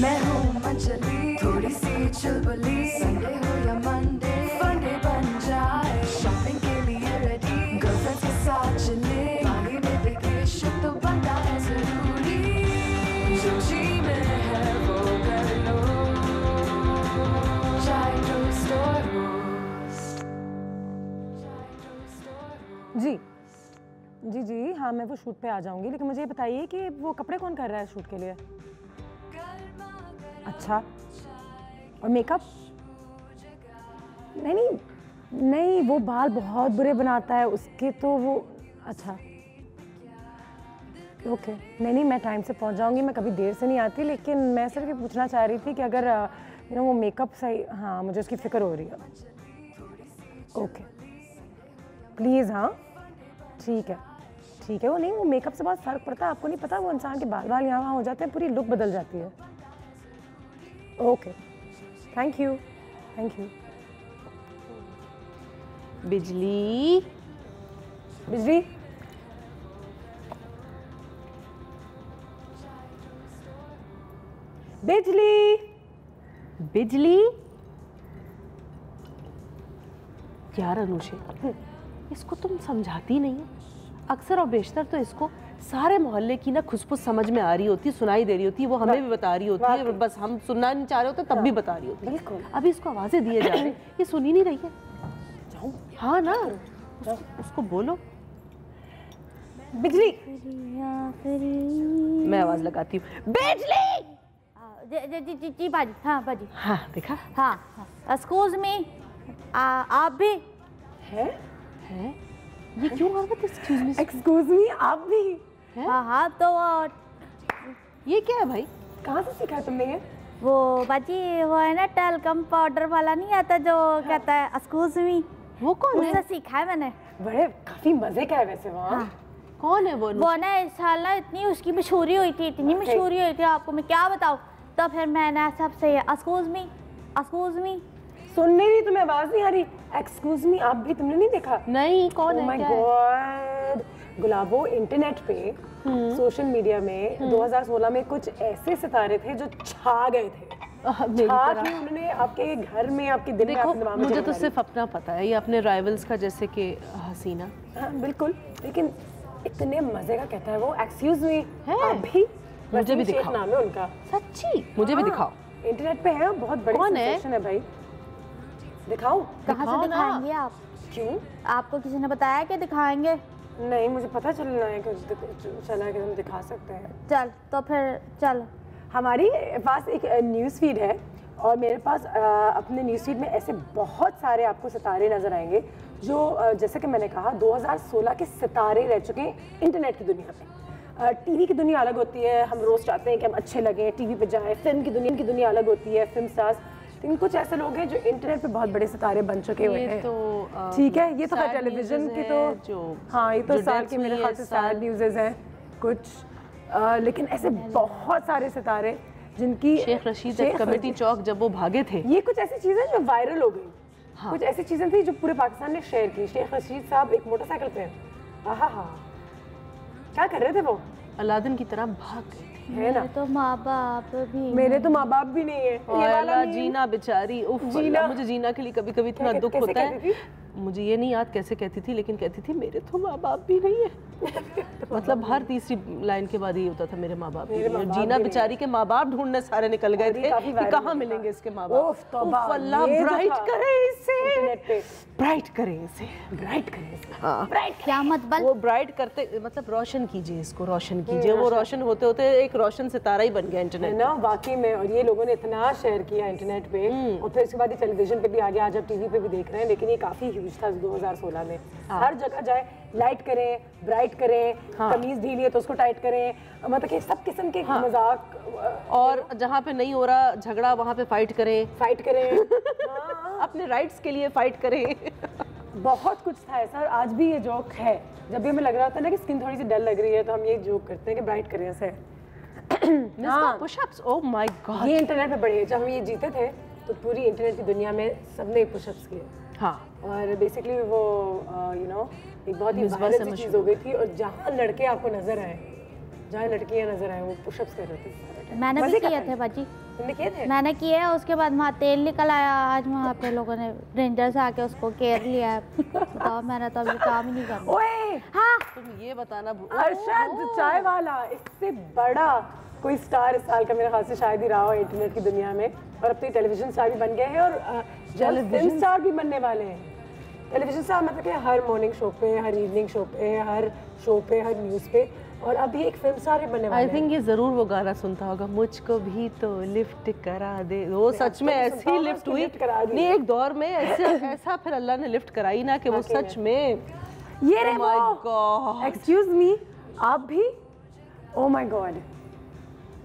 मैं हूँ मंचली, थोड़ी सी चुलबुली, संडे हो या मंडे, फंडे बन जाए, शॉपिंग के लिए रेडी, गर्लफ्रेंड्स के साथ चले, आगे में वेकेशन तो बनता है जरूरी, जो जी में है वो कर लो, चाय टोस्ट और रोस्ट। जी जी जी हाँ, मैं वो शूट पे आ जाऊंगी, लेकिन मुझे ये बताइए कि वो कपड़े कौन कर रहा है शूट के लिए? अच्छा, और मेकअप? नहीं नहीं नहीं, वो बाल बहुत बुरे बनाता है उसके, तो वो अच्छा ओके। नहीं नहीं, मैं टाइम से पहुंच जाऊंगी, मैं कभी देर से नहीं आती, लेकिन मैं सिर्फ ये पूछना चाह रही थी कि अगर वो मेकअप सही, हाँ मुझे उसकी फ़िक्र हो रही है। ओके प्लीज़, हाँ ठीक है ठीक है। वो नहीं, वो मेकअप से बहुत फ़र्क पड़ता है, आपको नहीं पता, वो इंसान के बाल बाल यहाँ वहाँ हो जाते हैं, पूरी लुक बदल जाती है। Okay thank you thank you. बिजली बिजली बिजली बिजली। यार अनुषे, इसको तुम समझाती नहीं है। अक्सर और बेशतर तो इसको सारे मोहल्ले की ना खुशबूस समझ में आ रही होती है, सुनाई दे रही होती है, वो हमें भी बता रही होती है, बस हम सुनना नहीं चाह रहे होते तब भी बता रही होती है। अभी इसको आवाजें दिए जा रहे हैं, ये सुन ही नहीं रही है। हाँ ना, उसको बोलो। बिजली, मैं आवाज लगाती हूँ, बिजली। जी बाजी, हाँ बाजी। हाँ देखा, हाँ एक्सक्यूज मी, आप भी है ये क्यों एक्सक्यूज मी? एक्सक्यूज मी, आप भी? हाँ हाँ, तो ये क्या है भाई? कहाँ से सीखा तुमने ये? वो बाजी, वो है ना टैल्कम पाउडर वाला, नहीं आता जो कहता है एक्सक्यूज मी, वो कौन है? उससे सीखा है मैंने। बड़े काफी मजे का है वैसे वो। हाँ। कौन है वो? ना इस साल ना इतनी उसकी मशहूरी हुई थी, इतनी मशहूरी हुई थी, आपको मैं क्या बताऊँ। तो फिर मैंने सबसे एक्सक्यूज मी। सुनने नहीं, तुम्हें आवाज नहीं आ रही? एक्सक्यूज मी, आप भी तुमने नहीं देखा? नहीं, कौन है? माय गॉड गुलाबो, इंटरनेट पे सोशल मीडिया में 2016 में कुछ ऐसे सितारे थे जो छा गए थे। उन्होंने आपके घर में, आपके दिल में, आपके दिमाग में। मुझे तो सिर्फ अपना पता है, ये अपने राइवल्स का, जैसे कि हसीना। हाँ बिल्कुल, लेकिन इतने मजे का कहता है वो। एक्सक्यूज मी, आप भी? मुझे भी दिखाओ। नाम है उनका। सच्ची? मुझे भी दिखाओ। इंटरनेट पे है, बहुत बड़ी सेंसेशन है भाई। दिखाओ। कहाँ से दिखाएंगे आप? क्यों? आपको किसी ने बताया कि दिखाएंगे? नहीं, मुझे पता चलना है कि हम दिखा सकते हैं। चल तो फिर चल। हमारी पास एक न्यूज़ फीड है और मेरे पास अपने न्यूज़ फीड में ऐसे बहुत सारे आपको सितारे नज़र आएंगे जो जैसे कि मैंने कहा 2016 के सितारे रह चुके हैं इंटरनेट की दुनिया पे। टीवी की दुनिया अलग होती है, हम रोज़ चाहते हैं कि हम अच्छे लगें, टीवी पे जाएं। फिल्म की दुनिया अलग होती है, फिल्म स्टार्स। लेकिन कुछ ऐसे लोग हैं जो इंटरनेट पे बहुत बड़े सितारे बन चुके हुए हैं। तो ठीक है, ये तो टेलीविजन की तो जो, हाँ ये तो साल के मेरे ख्याल से सैड न्यूज़ हैं कुछ, लेकिन ऐसे बहुत सारे सितारे जिनकी शेख रशीद कमेटी चौक जब वो भागे थे, ये कुछ ऐसी चीजें जो वायरल हो गई। हाँ। कुछ ऐसी चीजें थी जो पूरे पाकिस्तान ने शेयर की। शेख रशीद साहब एक मोटरसाइकिल पे, हाँ क्या कर रहे थे वो? अलादीन की तरह भाग गए थे। है ना? तो माँ बाप भी, मेरे तो माँ बाप भी नहीं है। ये वाला जीना बेचारी, उफ, जीना। मुझे जीना के लिए कभी कभी इतना दुख होता है। मुझे ये नहीं याद कैसे कहती थी, लेकिन कहती थी मेरे तो माँ बाप भी नहीं है। मतलब हर तीसरी लाइन के बाद ये होता था, मेरे माँ बाप भी नहीं है। जीना बेचारी के माँ बाप ढूंढने सारे निकल गए थे कि कहाँ मिलेंगे इसके माँ बाप। अल्लाह ब्राइट करे इसे, ब्राइट करे इसे, ब्राइट करे इसे। हाँ, क्या मत बल, वो ब्राइट करते, मतलब रोशन कीजिए इसको, रोशन कीजिए। वो रोशन होते होते एक रोशन सितारा ही बन गया इंटरनेट ना, वाकई में। और ये लोगों ने इतना शेयर किया इंटरनेट पे, और फिर इसके बाद ये टेलीविजन पे भी आ गया, आज आप टीवी पे भी देख रहे हैं। लेकिन ये काफी ह्यूज था 2016 में। हर जगह जाए, लाइट करें, ब्राइट करें, कमीज ढीली है तो उसको टाइट करें, मतलब कि सब किस्म के मजाक। और जहाँ पे नहीं हो रहा झगड़ा, वहाँ पे फाइट करें अपने राइट्स के लिए फाइट करें। बहुत कुछ था ऐसा। और आज भी ये जोक है, जब भी हमें लग रहा होता है ना कि स्किन थोड़ी सी डल लग रही है, तो हम ये जोक करते हैं कि ब्राइट करें ऐसे। पुशअप्स, ओह माय गॉड, ये इंटरनेट पे बढ़े। जब हम ये जीते थे तो पूरी इंटरनेट की दुनिया में सबने पुशअप्स किए। हाँ, और बेसिकली वो यू नो एक बहुत ही वायरल चीज़ हो गई थी। और जहाँ लड़के आपको नजर आए, जहाँ लड़कियाँ नजर आए, वो पुशअप्स कर रहे थे। मैंने भी किए थे बाजी। तुमने किए थे? मैंने किए है, उसके बाद वहाँ तेल निकल आया। आज वहाँ पे लोगों ने रेंजर से आके उसको केयर लिया है। बताओ, मैंने तो अभी काम ही नहीं करना। ओए हाँ, तुम ये बताना अरशद चाय वाला, इससे बड़ा कोई स्टार इस साल का मेरे ख्याल से शायद ही रहा हो इंटरनेट की दुनिया में। और अब तो ये टेलीविजन स्टार भी बन गए हैं और जल्द फिल्म स्टार भी बनने वाले हैं। टेलीविजन स्टार मतलब कि हर मॉर्निंग शो पे, हर इवनिंग शो पे, हर शो पे, हर न्यूज़ पे, और अभी एक फिल्म स्टार ही बनने वाले आई हैं। थिंक ये जरूर वो गाना सुनता होगा, मुझको भी तो लिफ्ट करा दे। वो सच में ऐसी लिफ्ट हुई नहीं, एक दौर में ऐसा फिर अल्लाह ने लिफ्ट कराई ना कि वो सच में ये रे वो, एक्सक्यूज मी, आप भी? Oh my God.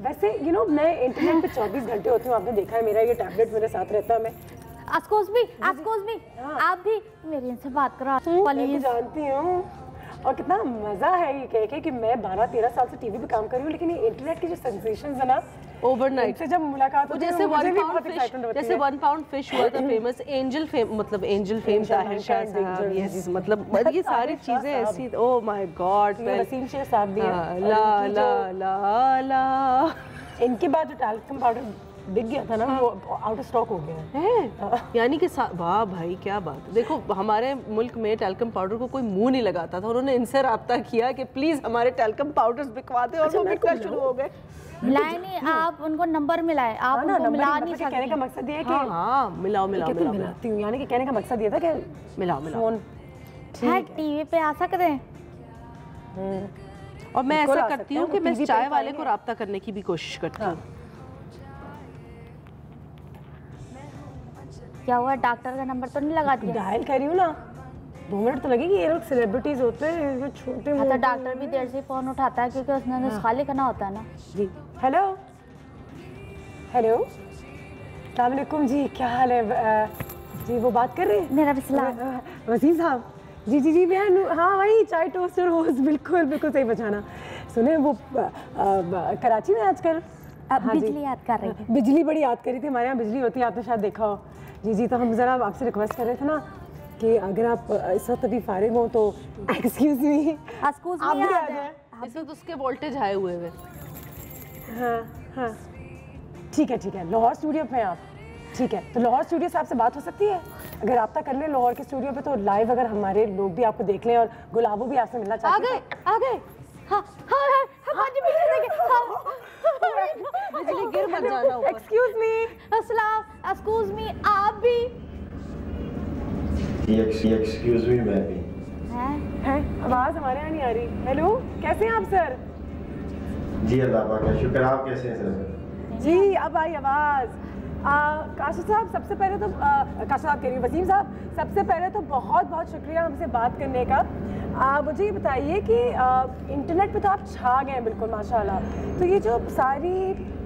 वैसे यू नो मैं इंटरनेट पे 24 घंटे होती हूँ, आपने देखा है मेरा ये टैबलेट मेरे साथ रहता है। मैं एक्सक्यूज मी, आप भी मेरे इनसे बात करो मैं भी जानती हूँ, और कितना मजा है ये कह के कि मैं 12-13 साल से टीवी पे काम कर रही हूँ, लेकिन ये इंटरनेट की जो सेंसेशंस है ना, ओवरनाइट से जब मुलाकात होती है जैसे मुझे भी 1 बहुत पाउंड एक्साइटमेंट होती है। जैसे 1 पाउंड फिश हुआ था फेमस, एंजल फेम, मतलब एंजल फेम ताहिर शाह साहब, यस, मतलब ये सारी चीजें ऐसी। Oh my god, Waseem Sheikh साहब भी हैं। ला ला ला ला, इनके बाद जो टैल्कम पाउडर बिक गया था ना, वो आउट ऑफ स्टॉक हो गया है। यानी कि वाह भाई क्या बात। देखो हमारे मुल्क में टैल्कम पाउडर को कोई मुंह नहीं लगाता था, उन्होंने इनसे राब्ता किया कि प्लीज हमारे टैल्कम पाउडर्स बिकवा दे, और वो बिकना शुरू हो गए। मिलाए नहीं, आप उनको नंबर मिलाए, आप उनको मिला नहीं सकते। कहने का मकसद ये है कि हाँ मिलाओ मिलाओ मिलाओ मिलाती हूँ, यानी कि कहने का मकसद ये था कि मिलाओ मिलाओ। फोन है टीवी पे आ सकते हैं। और मैं बिल्कुल ऐसा आ करती सकते हूँ हैं, कि वो मैं टीवी पे चाय ही वाले को पाएंगे। राब्ता करने की भी कोशिश करती हूँ। क्या हुआ, डॉक्टर का नंबर तो नहीं लगा दिया? डायल कर रही हूँ ना, 2 मिनट तो लगेगी। ये लोग सेलिब्रिटीज होते हैं, छोटे हाँ, तो डॉक्टर भी देर से फोन उठाता है क्योंकि उसने नुस्खा लिखना होता है ना। जी हेलो हेलो, अस्सलाम वालेकुम जी, क्या हाल है? जी वो बात कर रहे हैं? मेरा भी सलाम। वसीम साहब, जी जी जी बहन, हाँ वही चाय टोस्टर होस्ट, बिल्कुल बिल्कुल सही बचाना। सुने वो कराची में आजकल बिजली याद कर रही थी। बिजली बड़ी याद करी थी, हमारे यहाँ बिजली होती है, आपने शायद देखा हो। जी जी, तो हम ज़रा आपसे रिक्वेस्ट कर रहे थे ना कि अगर आप इस वक्त अभी फारिग हो तो एक्सक्यूज मी, आप भी आ जाए। इसमें तो उसके वोल्टेज हाई हुए हुए। हाँ हाँ ठीक है, लाहौर स्टूडियो पे हैं आप? ठीक है, तो लाहौर स्टूडियो से आपसे बात हो सकती है? अगर आप कर लें लाहौर के स्टूडियो पे, तो लाइव अगर हमारे लोग भी आपको देख लें, और गुलाबो भी आपसे मिलना चाहते हैं। आ गए। हाँ हाँ हाँ, बिजली गिर मत जाना ऊपर। एक्सक्यूज मी, एक्सक्यूज मी, आप भी एक्सक्यूज मी, मैं भी है आवाज़ हमारे यहाँ नहीं आ रही। हेलो, कैसे हैं आप सर? जी अल्लाह पाक का शुक्र। आप कैसे हैं सर? जी अब आई आवाज़। काशिफ साहब, सबसे पहले तो काशिफ साहब कह रही हूँ, वसीम साहब, सबसे पहले तो बहुत बहुत शुक्रिया हमसे बात करने का। मुझे ये बताइए कि इंटरनेट पे तो आप छा गए हैं बिल्कुल माशाल्लाह, तो ये जो सारी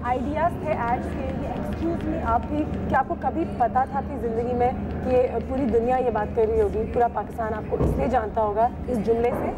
आइडियाज़ थे एड्स के, ये एक्सक्यूज मी आप भी, कि आपको कभी पता था अपनी ज़िंदगी में कि पूरी दुनिया ये बात कर रही होगी, पूरा पाकिस्तान आपको इसलिए जानता होगा इस जुमले से?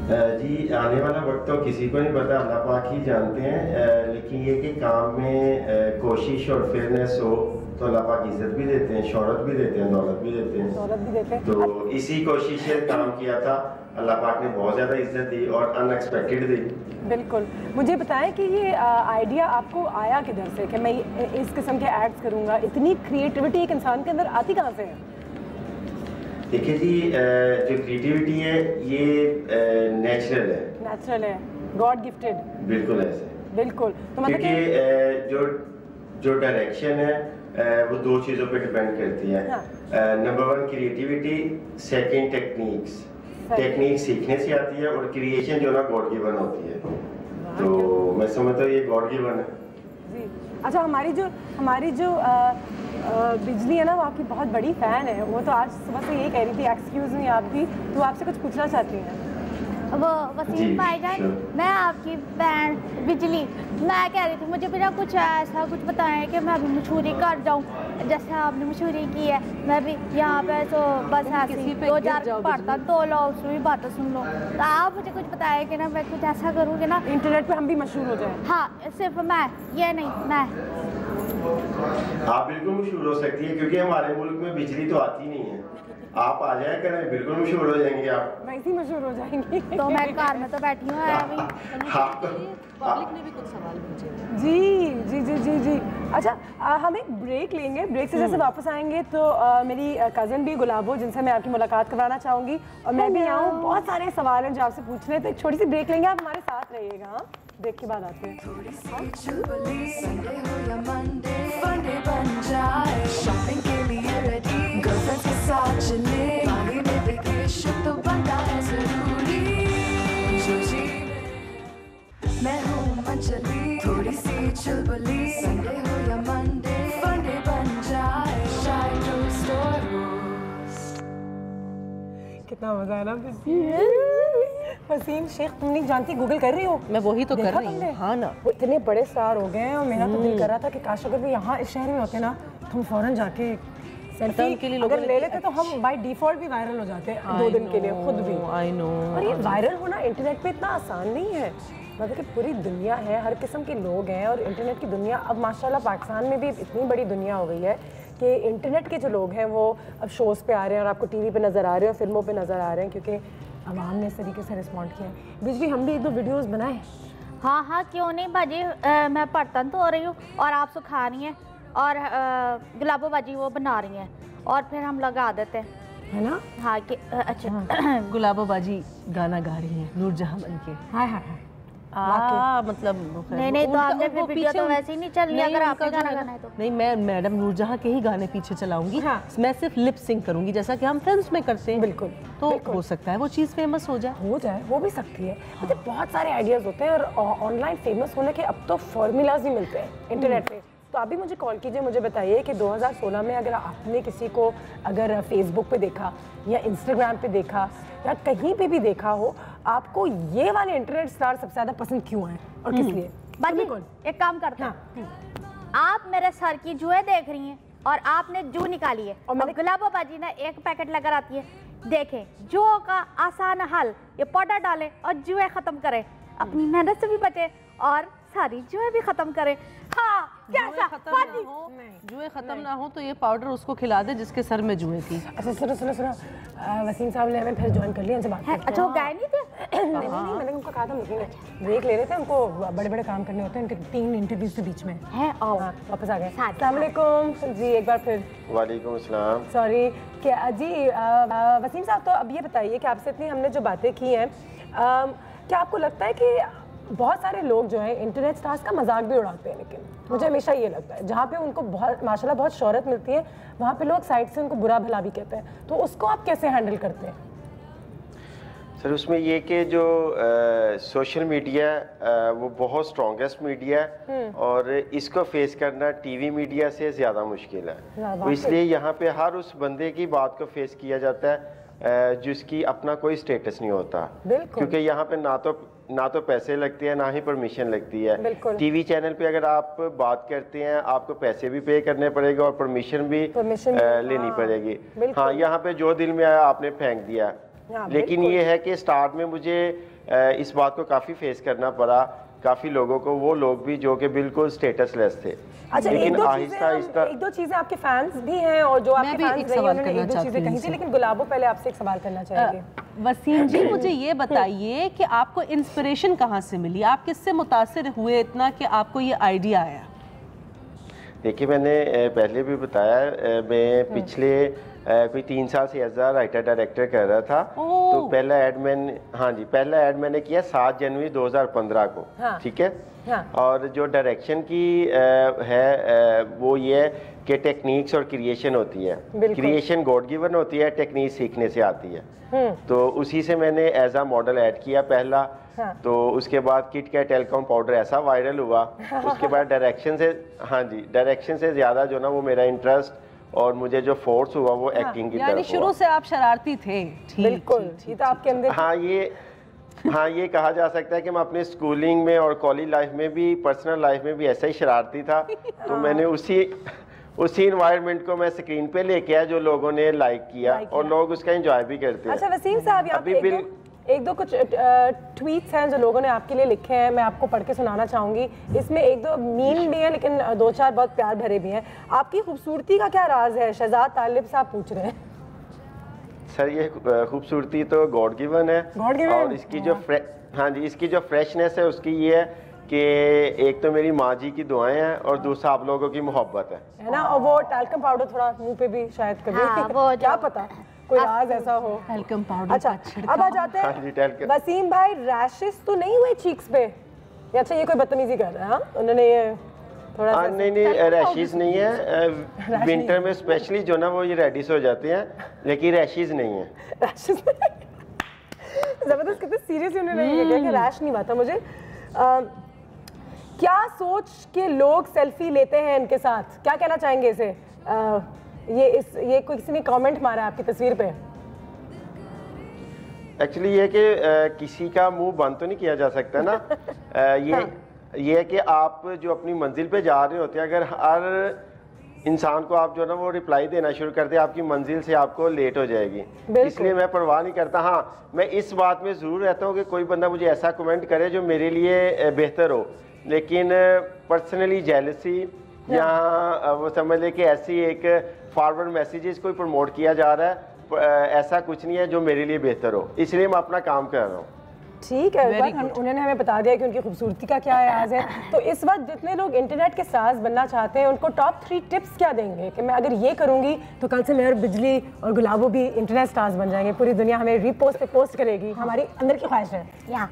जी आने वाला वक्त तो किसी को नहीं पता, अल्लाह पाक ही जानते हैं, लेकिन ये कि काम में कोशिश और फेयरनेस हो तो अल्लाह पाक इज्जत भी देते हैं, शोहरत भी देते हैं, दौलत भी देते हैं। दौलत भी देते हैं। तो इसी कोशिश से काम किया था, अल्लाह पाक ने बहुत ज़्यादा इज्जत दी और अनएक्सपेक्टेड दी। बिल्कुल, मुझे बताएं कि ये आइडिया आपको आया किधर से कि मैं इस किस्म के एड्स करूँगा? इतनी क्रिएटिविटी एक इंसान के अंदर आती कहाँ से है? देखिए जी, जो क्रिएटिविटी है ये नेचुरल है, गॉड गिफ्टेड। बिल्कुल ऐसे। बिल्कुल, तो मतलब क्योंकि जो डायरेक्शन है वो 2 चीज़ों पे डिपेंड करती है। Number 1 creativity, second techniques. Technique सीखने से आती है और क्रिएशन जो ना गॉड गिवन होती है, तो मैं समझता हूँ ये गॉड गिवन है जी। अच्छा, हमारी जो बिजली है ना, वो आपकी बहुत बड़ी फ़ैन है। वो तो आज सुबह से यही कह रही थी, एक्सक्यूज़ मी आप भी, तो आपसे कुछ पूछना चाहती हैं? वो वसीम भाईजान, मैं आपकी बहन बिजली, मैं कह रही थी मुझे भी ना कुछ ऐसा कुछ बताएं कि मैं अभी मशहूरी कर जाऊँ, जैसे आपने मशहूरी की है, मैं भी यहाँ पे तो बस ऐसी 2000 पढ़ता 2 लो, उसमें भी बातें सुन लो, तो आप मुझे कुछ बताएं कि ना मैं कुछ ऐसा करूँ कि ना इंटरनेट पे हम भी मशहूर हो जाएं। हाँ, सिर्फ मैं, ये नहीं, मैं। आप बिल्कुल मशहूर हो सकती है, क्योंकि हमारे मुल्क में बिजली तो आती नहीं है। आप आ जाए करें, बिल्कुल मशहूर हो जाएंगे आप। वैसे ही मशहूर हो जाएंगी। तो मैं कार में तो बैठी हूँ अभी। पब्लिक ने भी कुछ सवाल पूछे। जी जी जी जी जी। अच्छा हम एक ब्रेक लेंगे, ब्रेक से जैसे वापस आएंगे तो मेरी कज़न भी गुलाबो जिनसे मैं आपकी मुलाकात करवाना चाहूँगी और मैं भी आऊँ, बहुत सारे सवाल हैं जो आपसे पूछने, तो एक छोटी सी ब्रेक लेंगे, आप हमारे साथ रहिएगा। हाँ, ब्रेक के बाद आते हैं। फंडे बन जाए, शॉपिंग के लिए रेडी, गर्लफ्रेंड्स के साथ चले, आगे में वेकेशन तो बनता है जरूरी। जो जी मैं हूँ मंचली, थोड़ी सी चुलबुली, संडे हो या मंडे, फंडे बन जाए, शायद जो स्टोरीज। कितना मजा है ना वसीम शेख, तुम नहीं जानती, गूगल कर रही हो? मैं वही तो कर रही हूँ। हाँ ना, वो इतने बड़े स्टार हो गए हैं और मेरा तो दिल कर रहा था कि काश अगर वो यहाँ इस शहर में होते ना, तो हम फौरन जाके सेल्फी के लिए अगर ले लेते तो हम बाय डिफॉल्ट भी वायरल हो जाते 2 दिन के लिए खुद भी। I know. और ये वायरल होना इंटरनेट पे इतना आसान नहीं है, मतलब कि पूरी दुनिया है, हर किस्म के लोग हैं और इंटरनेट की दुनिया अब माशाल्लाह पाकिस्तान में भी इतनी बड़ी दुनिया हो गई है कि इंटरनेट के जो लोग हैं वो अब शोज़ पे आ रहे हैं और आपको टीवी पे नज़र आ रहे हैं और फिल्मों पे नज़र आ रहे हैं, क्योंकि आवाम ने इस तरीके से रिस्पॉन्ड किया है। बिजली हम भी 1-2 वीडियोज़ बनाए। हाँ हाँ क्यों नहीं बाजी, मैं बर्तन धो रही हूँ और आप सुखा रही हैं और गुलाबो बाजी वो बना रही हैं और फिर हम लगा देते हैं, है ना? हाँ कि अच्छा गुलाबो बाजी गाना गा रही हैं नूरजहां बन के। हाय हाय हाय। मतलब नहीं तो आपने फिर वीडियो तो वैसे ही नहीं चल रही अगर आपका गाना गाना है तो। नहीं, मैं मैडम नूरजहां के ही गाने पीछे चलाऊंगी। हाँ। मैं सिर्फ लिप सिंक करूंगी जैसा कि हम फिल्म्स में करते हैं। बिल्कुल। तो हो सकता है वो चीज़ फेमस हो जाए, वो भी सकती है। मतलब बहुत सारे आइडियाज़ होते हैं और ऑनलाइन फेमस होने के अब तो फॉर्मूलाज भी मिलते हैं इंटरनेट पे। तो अभी मुझे कॉल कीजिए, मुझे बताइए कि 2016 में अगर आपने किसी को अगर फेसबुक पे देखा या इंस्टाग्राम पे देखा या कहीं पे भी देखा हो, आपको ये वाले इंटरनेट स्टार सबसे ज़्यादा पसंद क्यों हैं और किस लिए? बाजी एक काम करते हैं, आप मेरे सर की जुए देख रही हैं और आपने जू निकाली है और गुलाबो बाजी ने एक पैकेट लेकर आती है, देखें जुओं का आसान हल, ये पाउडर डालें और जुए खत्म करें, अपनी मेहनत से भी बचे और सारी जुए भी खत्म करें। हाँ जुए खत्म ना हो तो ये पाउडर उसको खिला दे जिसके सर में जुए थी। अच्छा सुनो वसीम साहब ने हमें फिर ज्वाइन कर लिया, उनसे बात करते हैं। अच्छा वो गए नहीं थे? नहीं मैंने उनको कहा था रुकेंगे, ब्रेक ले रहे थे, उनको बड़े काम करने होते हैं, उनके 3 इंटरव्यूज के बीच में है। वापस आ गए। अस्सलाम वालेकुम जी, एक बार फिर वालेकुम अस्सलाम। सॉरी क्या जी वसीम साहब, तो अब ये बताइए कि आपसे इतनी हमने जो बातें की हैं, क्या आपको लगता है कि बहुत सारे लोग जो हैं इंटरनेट स्टार्स का मजाक भी उड़ाते हैं, लेकिन मुझे हमेशा ये लगता है जहाँ पे उनको बहुत माशाल्लाह बहुत शोहरत मिलती है वहाँ पे लोग साइड से उनको बुरा भला भी कहते हैं, तो उसको आप कैसे हैंडल करते हैं? सर उसमें ये कि जो सोशल मीडिया वो बहुत स्ट्रॉन्गेस्ट मीडिया है और इसको फेस करना टीवी मीडिया से ज़्यादा मुश्किल है। तो इसलिए यहाँ पे हर उस बंदे की बात को फेस किया जाता है जिसकी अपना कोई स्टेटस नहीं होता, क्योंकि यहाँ पे ना तो पैसे लगते हैं ना ही परमिशन लगती है। टीवी चैनल पे अगर आप बात करते हैं आपको पैसे भी पे करने पड़ेंगे और परमिशन भी लेनी पड़ेगी। हाँ, यहाँ पे जो दिल में आया आपने फेंक दिया। लेकिन ये है कि स्टार्ट में मुझे इस बात को काफ़ी फेस करना पड़ा, काफ़ी लोगों को, वो लोग भी जो कि बिल्कुल स्टेटस थे। अच्छा, एक दो चीजें आपके फैंस भी हैं और जो आपके फैंस रही उन्होंने एक दो चीजें कही थी, लेकिन गुलाबो पहले आपसे एक सवाल करना चाहेंगे। वसीम जी मुझे ये बताइए कि आपको इंस्पिरेशन कहाँ से मिली, आप किससे मुतासिर हुए इतना कि आपको ये आइडिया आया? देखिए मैंने पहले भी बताया, मैं पिछले कोई 3 साल से एज अ राइटर डायरेक्टर कर रहा था। तो पहला ऐड मैंने किया 7 जनवरी 2015 को। ठीक है। और जो डायरेक्शन की है वो ये है कि टेक्निक्स और क्रिएशन होती है। क्रिएशन गॉड गिवन होती है, टेक्निक सीखने से आती है। तो उसी से मैंने एज अ मॉडल ऐड किया पहला। तो उसके बाद किट कैट टेलकॉम पाउडर ऐसा वायरल हुआ। उसके बाद डायरेक्शन से ज़्यादा जो ना वो मेरा इंटरेस्ट और मुझे जो फोर्स हुआ वो एक्टिंग की तरफ। यानी शुरू से आप शरारती थे? बिल्कुल, ये तो आपके अंदर। हाँ, ये कहा जा सकता है कि मैं अपने स्कूलिंग में और कॉलेज लाइफ में भी, पर्सनल लाइफ में भी ऐसा ही शरारती था। तो मैंने उसी इन्वायरमेंट को मैं स्क्रीन पे लेके आया जो लोगों ने लाइक किया और लोग उसका एंजॉय भी करते हैं। अच्छा वसीम साहब, यहाँ पे एक दो कुछ ट्वीट्स हैं जो लोगों ने आपके लिए लिखे हैं, मैं आपको पढ़ के सुनाना चाहूँगी। इसमें 1-2 मीम भी हैं लेकिन 2-4 बहुत प्यार भरे भी हैं। आपकी खूबसूरती का क्या राज है, शहजाद तालिब साहब पूछ रहे हैं। सर ये खूबसूरती तो गॉड गिवन है और इसकी जो इसकी जो फ्रेशनेस है उसकी ये है कि एक तो मेरी माँ जी की दुआएं हैं और दूसरा आप लोगों की मोहब्बत है ना। और वो टैल्कम पाउडर थोड़ा मुंह पे भी शायद कभी हाँ, वो क्या पता कोई राज ऐसा हो। टैल्कम पाउडर अच्छा अब आ जाते हाँ जी, हैं टैल्कम। वसीम भाई, रैशेस तो नहीं हुए चीक्स पे? अच्छा ये कोई बदतमीजी कर रहा है? हाँ उन्होंने ये थोड़ा सा नहीं रैशेस नहीं है, विंटर में स्पेशली जो ना वो ये रेडिश हो जाते हैं, लेकिन रैशेस नहीं है। रैशेस जबरदस्त, कितने सीरियसली उन्होंने ये किया कि रैश नहीं हुआ था मुझे। क्या सोच के लोग सेल्फी लेते हैं इनके साथ, क्या कहना चाहेंगे इसे? ये कोई किसी ने कमेंट मारा है आपकी तस्वीर पे। एक्चुअली ये कि किसी का मुंह बंद तो नहीं किया जा सकता ना। ये है कि आप जो अपनी मंजिल पे जा रहे होते हैं, अगर हर इंसान को आप जो ना वो रिप्लाई देना शुरू कर दे, आपकी मंजिल से आपको लेट हो जाएगी। इसलिए मैं परवाह नहीं करता। हाँ मैं इस बात में ज़रूर रहता हूँ कि कोई बंदा मुझे ऐसा कमेंट करे जो मेरे लिए बेहतर हो, लेकिन पर्सनली जेलसी या वो समझ ले कि ऐसी एक फॉरवर्ड मैसेजेस कोई प्रमोट किया जा रहा है, ऐसा कुछ नहीं है जो मेरे लिए बेहतर हो, इसलिए मैं अपना काम कर रहा हूँ। ठीक है, उन्होंने हमें बता दिया कि उनकी खूबसूरती का क्या आयाज है। तो इस वक्त जितने लोग इंटरनेट के साज बनना चाहते हैं उनको टॉप 3 टिप्स क्या देंगे कि मैं अगर ये करूंगी तो कल से मैं और बिजली और गुलाबो भी इंटरनेट स्टार्स बन जाएंगे, पूरी दुनिया हमें रीपोस्ट पे पोस्ट करेगी, हमारी अंदर की ख्वाहिश है। या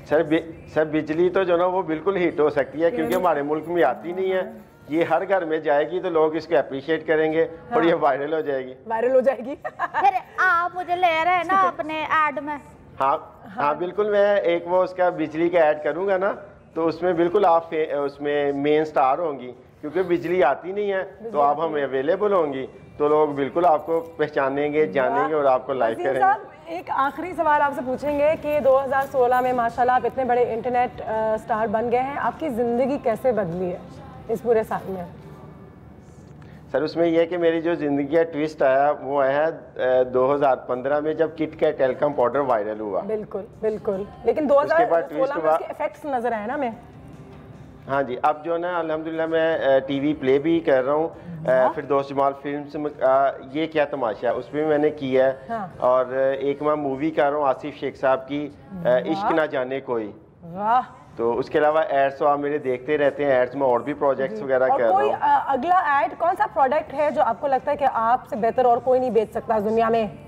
सर बिजली तो जो ना वो बिल्कुल हिट हो सकती है, क्योंकि हमारे मुल्क में आती नहीं है, ये हर घर में जाएगी तो लोग इसको अप्रिशिएट करेंगे और ये वायरल हो जाएगी। फिर आप मुझे ले रहे हैं ना अपने ऐड में? हाँ बिल्कुल, मैं एक वो उसका बिजली का ऐड करूंगा ना, तो उसमें बिल्कुल आप उसमें मेन स्टार होंगी, क्योंकि बिजली आती नहीं है तो आप हमें अवेलेबल होंगी, तो लोग बिल्कुल आपको पहचानेंगे, जानेंगे और आपको लाइक करेंगे। एक आखिरी सवाल आपसे पूछेंगे कि 2016 में माशाल्लाह आप इतने बड़े इंटरनेट स्टार बन गए हैं, आपकी ज़िंदगी कैसे बदली है इस पूरे साल में? सर उसमें यह है कि मेरी जो ज़िंदगी का ट्विस्ट आया वो आया है 2015 में, जब Kit Kat talcum powder viral हुआ। बिल्कुल बिल्कुल, लेकिन 2016 में उसके इफेक्ट्स नजर आए ना हमें। हाँ जी, अब जो ना अल्हम्दुलिल्लाह मैं टीवी प्ले भी कर रहा हूँ, फिर दोस्त जमाल फिल्म्स में ये क्या तमाशा उसमें मैंने किया है। हाँ। और एक मैं मूवी कर रहा हूँ आसिफ शेख साहब की, इश्क ना जाने कोई। वाह। तो उसके अलावा एड्स तो आप मेरे देखते रहते हैं, एड्स में और भी प्रोजेक्ट्स वगैरह कर रहा हूँ। अगला ऐड कौन सा प्रोडक्ट है जो आपको लगता है कि आपसे बेहतर और कोई नहीं बेच सकता दुनिया में?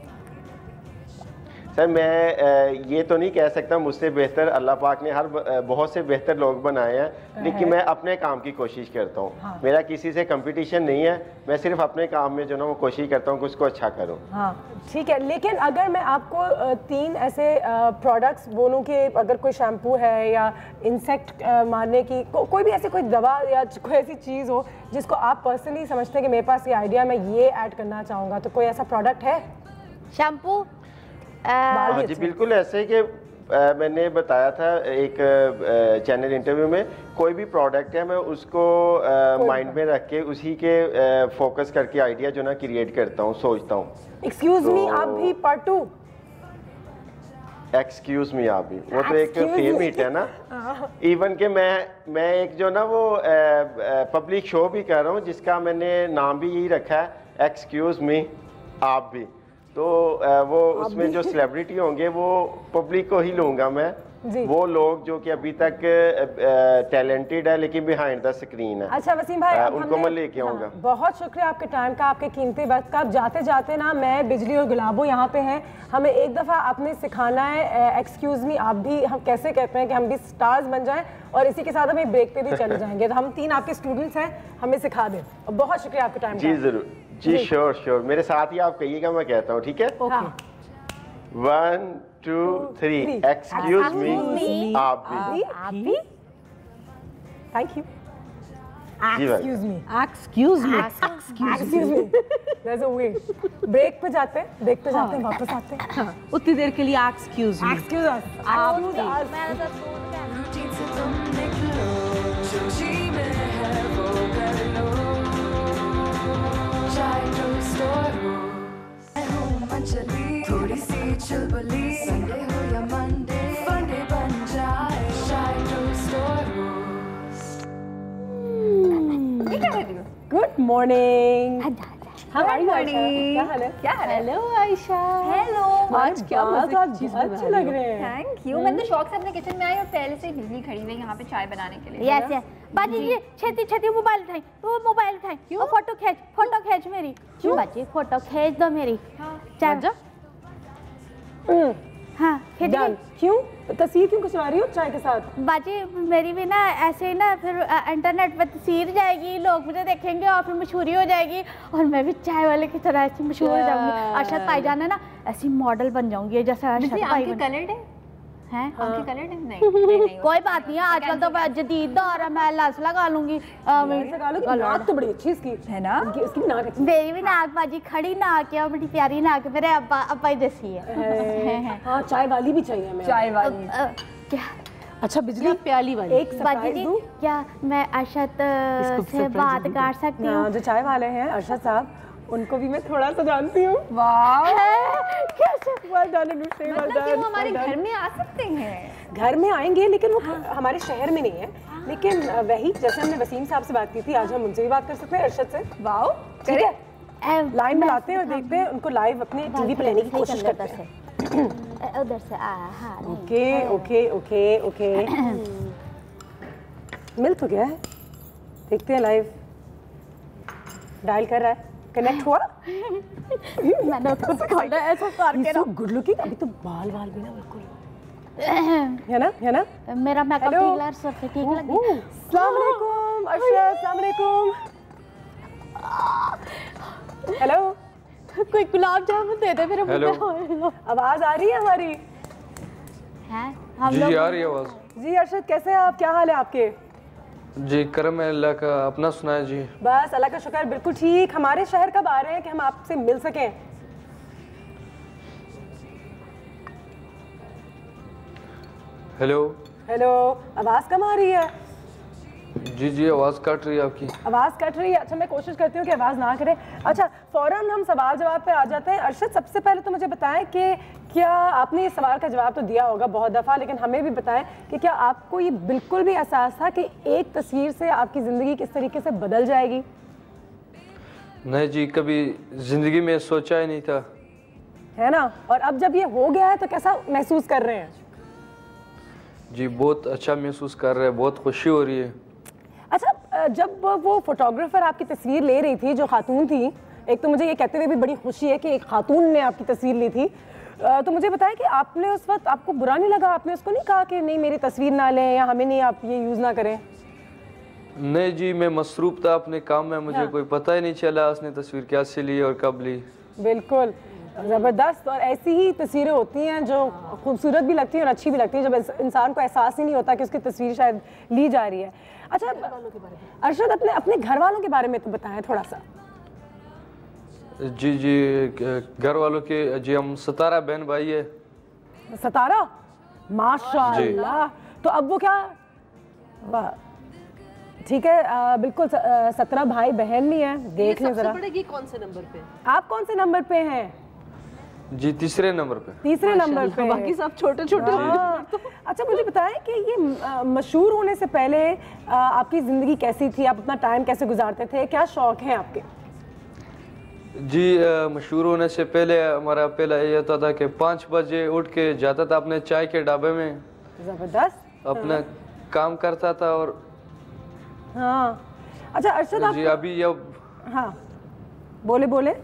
सर मैं ये तो नहीं कह सकता मुझसे बेहतर, अल्लाह पाक ने बहुत से बेहतर लोग बनाए हैं, लेकिन मैं अपने काम की कोशिश करता हूँ। हाँ। मेरा किसी से कंपटीशन नहीं है, मैं सिर्फ अपने काम में जो ना वो कोशिश करता हूँ कि उसको अच्छा करूँ। हाँ ठीक है, लेकिन अगर मैं आपको 3 ऐसे प्रोडक्ट्स बोलूँ कि अगर कोई शैम्पू है या इंसेक्ट मारने की कोई भी ऐसी कोई दवा या कोई ऐसी चीज़ हो जिसको आप पर्सनली समझते हैं कि मेरे पास ये आइडिया, मैं ये ऐड करना चाहूँगा, तो कोई ऐसा प्रोडक्ट है? शैम्पू? हाँ जी बिल्कुल, ऐसे कि मैंने बताया था एक चैनल इंटरव्यू में, कोई भी प्रोडक्ट है मैं उसको माइंड में रख के उसी के फोकस करके आइडिया जो ना क्रिएट करता हूँ, सोचता हूँ। एक्सक्यूज मी, आप भी पार्ट 2? एक्सक्यूज मी आप भी, वो तो एक फेम हिट है ना। इवन के मैं एक जो ना वो पब्लिक शो भी कर रहा हूँ जिसका मैंने नाम भी यही रखा है, एक्सक्यूज मी आप भी। तो वो उसमें जो सेलिब्रिटी होंगे वो पब्लिक को ही लूँगा मैं, वो लोग जो कि अभी तक टैलेंटेड है लेकिन बिहाइंड द स्क्रीन है। अच्छा वसीम भाई, उनको मैं लेके आऊँगा। हाँ, बहुत शुक्रिया आपके टाइम का, आपके कीमती वक्त का। जाते जाते ना मैं, बिजली और गुलाबो यहाँ पे हैं, हमें एक दफ़ा आपने सिखाना है एक्सक्यूज़ मी आप भी हम कैसे कहते हैं कि हम भी स्टार्स बन जाएं, और इसी के साथ हम एक ब्रेक पे भी चले जाएंगे। तो हम 3 आपके स्टूडेंट्स हैं, हमें सिखा दें। बहुत शुक्रिया आपके टाइम का। जी ज़रूर जी, श्योर मेरे साथ ही आप कहिएगा, मैं कहता हूँ ठीक है। 1 2 3 एक्सक्यूज मी आप भी। Thank you. Excuse me there's a way। ब्रेक पे जाते हैं, देखते जाते हैं, वापस आते हैं। उतनी देर के लिए एक्सक्यूज मी। एक्सक्यूज अस। रूटीन से तुम निकलो, जो जी में है वो कर लो, चाहे जो स्टोर हो, मैं हूँ मंचली, थोड़ी सी चुलबुली, संडे हो या मंडे, फंडे बन जाए, चाहे जो स्टोर हो। Good morning. हाय आयशा, क्या हाल है? क्या हाल है? हेलो आयशा। हेलो। आज क्या मजे की चीज बना अच्छे रही लग हो। रहे हैं। Thank you. मैं तो शौक से अपने किचन में आई और पहले से ही बिजली खड़ी हुई है यहाँ पे चाय बनाने के लिए। यस यस बाजी जी छेती छेती मोबाइल उठाई, वो मोबाइल उठाई और फोटो खींच मेरी। क्यों बाजी फोटो खींच दो मेरी। चाय हाँ खींच डन। क्यों तस्वीर क्यों खिंचवा रही हो चाय के साथ? बाजी मेरी भी ना ऐसे ही ना फिर इंटरनेट पे तस्वीर जाएगी, लोग मुझे देखेंगे और फिर मशहूरी हो जाएगी और मैं भी चाय वाले की तरह ऐसी मशहूर हो जाऊंगी। अरशद भाईजान है ना ऐसी मॉडल बन जाऊंगी जैसे अरशद भाई कलर्ड है हैं। आंखें कलर्ड है? नहीं कोई बात नहीं है, आजकल तो जदीद दौर है, मैं लेंस लगा लूंगी। नाक तो बड़ी अच्छी इसकी है ना? इसकी भी नाक अच्छी मेरी भी नाक बाजी खड़ी नाक है और बड़ी प्यारी नाक है, मेरे अब्बा ही जैसी है। हाँ चाय वाली भी चाहिए हमें। चाय वाली क्या अच्छा बिजली प्याली वाली। एक बाजी सरप्राइज जी दूं? क्या मैं अरशद से बात कर सकती हूँ? जो चाय वाले हैं अरशद साहब, उनको भी मैं थोड़ा सा जानती हूँ। वाह। कैसे? well done अनुश्री, well मतलब कि वो done, हमारे well done। घर में आ सकते हैं? घर में आएंगे लेकिन वो हमारे शहर में नहीं है, लेकिन वही जैसे हमने वसीम साहब से बात की थी, आज हम उनसे भी बात कर सकते हैं अरशद से। वाह ठीक है, लाइन में लाते हैं और देखते हैं उनको लाइव अपने टीवी पे लेने की कोशिश करते हैं। उधर से हाँ ओके ओके ओके ओके मिल तो गया है, देखते हैं लाइव डायल कर रहा है, कनेक्ट हुआ। मैंने उसको सिखाया ऐसा करके ना। गुड लुकिंग, अभी तो बाल वाल भी ना बिल्कुल है ना मेरा मेकअप Hello? ठीक लग सब ठीक लगी। अस्सलाम वालेकुम अरशद, अस्सलाम वालेकुम। हेलो, कोई गुलाब जामुन दे दे मेरे हेलो। मुंह में। आवाज आ रही है हमारी? हैं हम जी लोग आ रही है आवाज़। जी अरशद कैसे हैं आप, क्या हाल है आपके? जी करम है अल्लाह का, अपना सुनाए जी। बस अल्लाह का शुक्र, बिल्कुल ठीक। हमारे शहर कब आ रहे हैं कि हम आपसे मिल सकें? हेलो। हेलो, आवाज़ कम आ रही है? जी जी आवाज़ कट रही है आपकी। आवाज़ कट रही है? अच्छा मैं कोशिश करती हूँ कि आवाज़ ना करे। अच्छा फ़ौरन हम सवाल जवाब पे आ जाते हैं। अरशद सबसे पहले तो मुझे बताएं कि क्या आपने इस सवाल का जवाब तो दिया होगा बहुत दफ़ा, लेकिन हमें भी बताएं कि क्या आपको ये बिल्कुल भी एहसास था कि एक तस्वीर से आपकी ज़िंदगी किस तरीके से बदल जाएगी? नहीं जी, कभी ज़िंदगी में सोचा ही नहीं था। है ना? और अब जब ये हो गया है तो कैसा महसूस कर रहे हैं? जी बहुत अच्छा महसूस कर रहे हैं, बहुत खुशी हो रही है। अच्छा जब वो फोटोग्राफर आपकी तस्वीर ले रही थी, जो खातून थी, एक तो मुझे ये कहते हुए भी बड़ी खुशी है कि एक खातून ने आपकी तस्वीर ली थी, तो मुझे बताया कि आपने उस वक्त, आपको बुरा नहीं लगा? आपने उसको नहीं कहा कि नहीं मेरी तस्वीर ना लें या हमें नहीं आप ये यूज़ ना करें? नहीं जी, मैं मसरूफ था अपने काम में, मुझे कोई पता ही नहीं चला उसने तस्वीर कैसे ली और कब ली। बिल्कुल ज़बरदस्त। और ऐसी ही तस्वीरें होती हैं जो खूबसूरत भी लगती हैं और अच्छी भी लगती हैं, जब इंसान को एहसास ही नहीं होता कि उसकी तस्वीर शायद ली जा रही है। अच्छा अरशद अपने घर वालों के बारे में तो बताएं थोड़ा सा। जी जी घर वालों के, जी हम 17 बहन भाई है। 17? माशाल्लाह। तो अब वो क्या, ठीक है बिल्कुल 17 भाई बहन भी हैं, देख लें जरा। पड़ेगी कौन से नंबर पे? आप कौन से नंबर पे हैं? जी तीसरे नंबर पे। तीसरे नंबर पे। बाकी सब छोटे छोटे। हाँ। अच्छा मुझे बताएं कि ये मशहूर होने से पहले आपकी ज़िंदगी कैसी थी? आप अपना टाइम कैसे गुजारते थे? क्या शौक हैं आपके? जी मशहूर होने से पहले हमारा पहला ये होता था कि 5 बजे उठ के जाता था अपने चाय के ढाबे में, ज़बरदस्त। अपना काम करता था। और हाँ अच्छा अरशद जी आप, अभी अब, हाँ बोले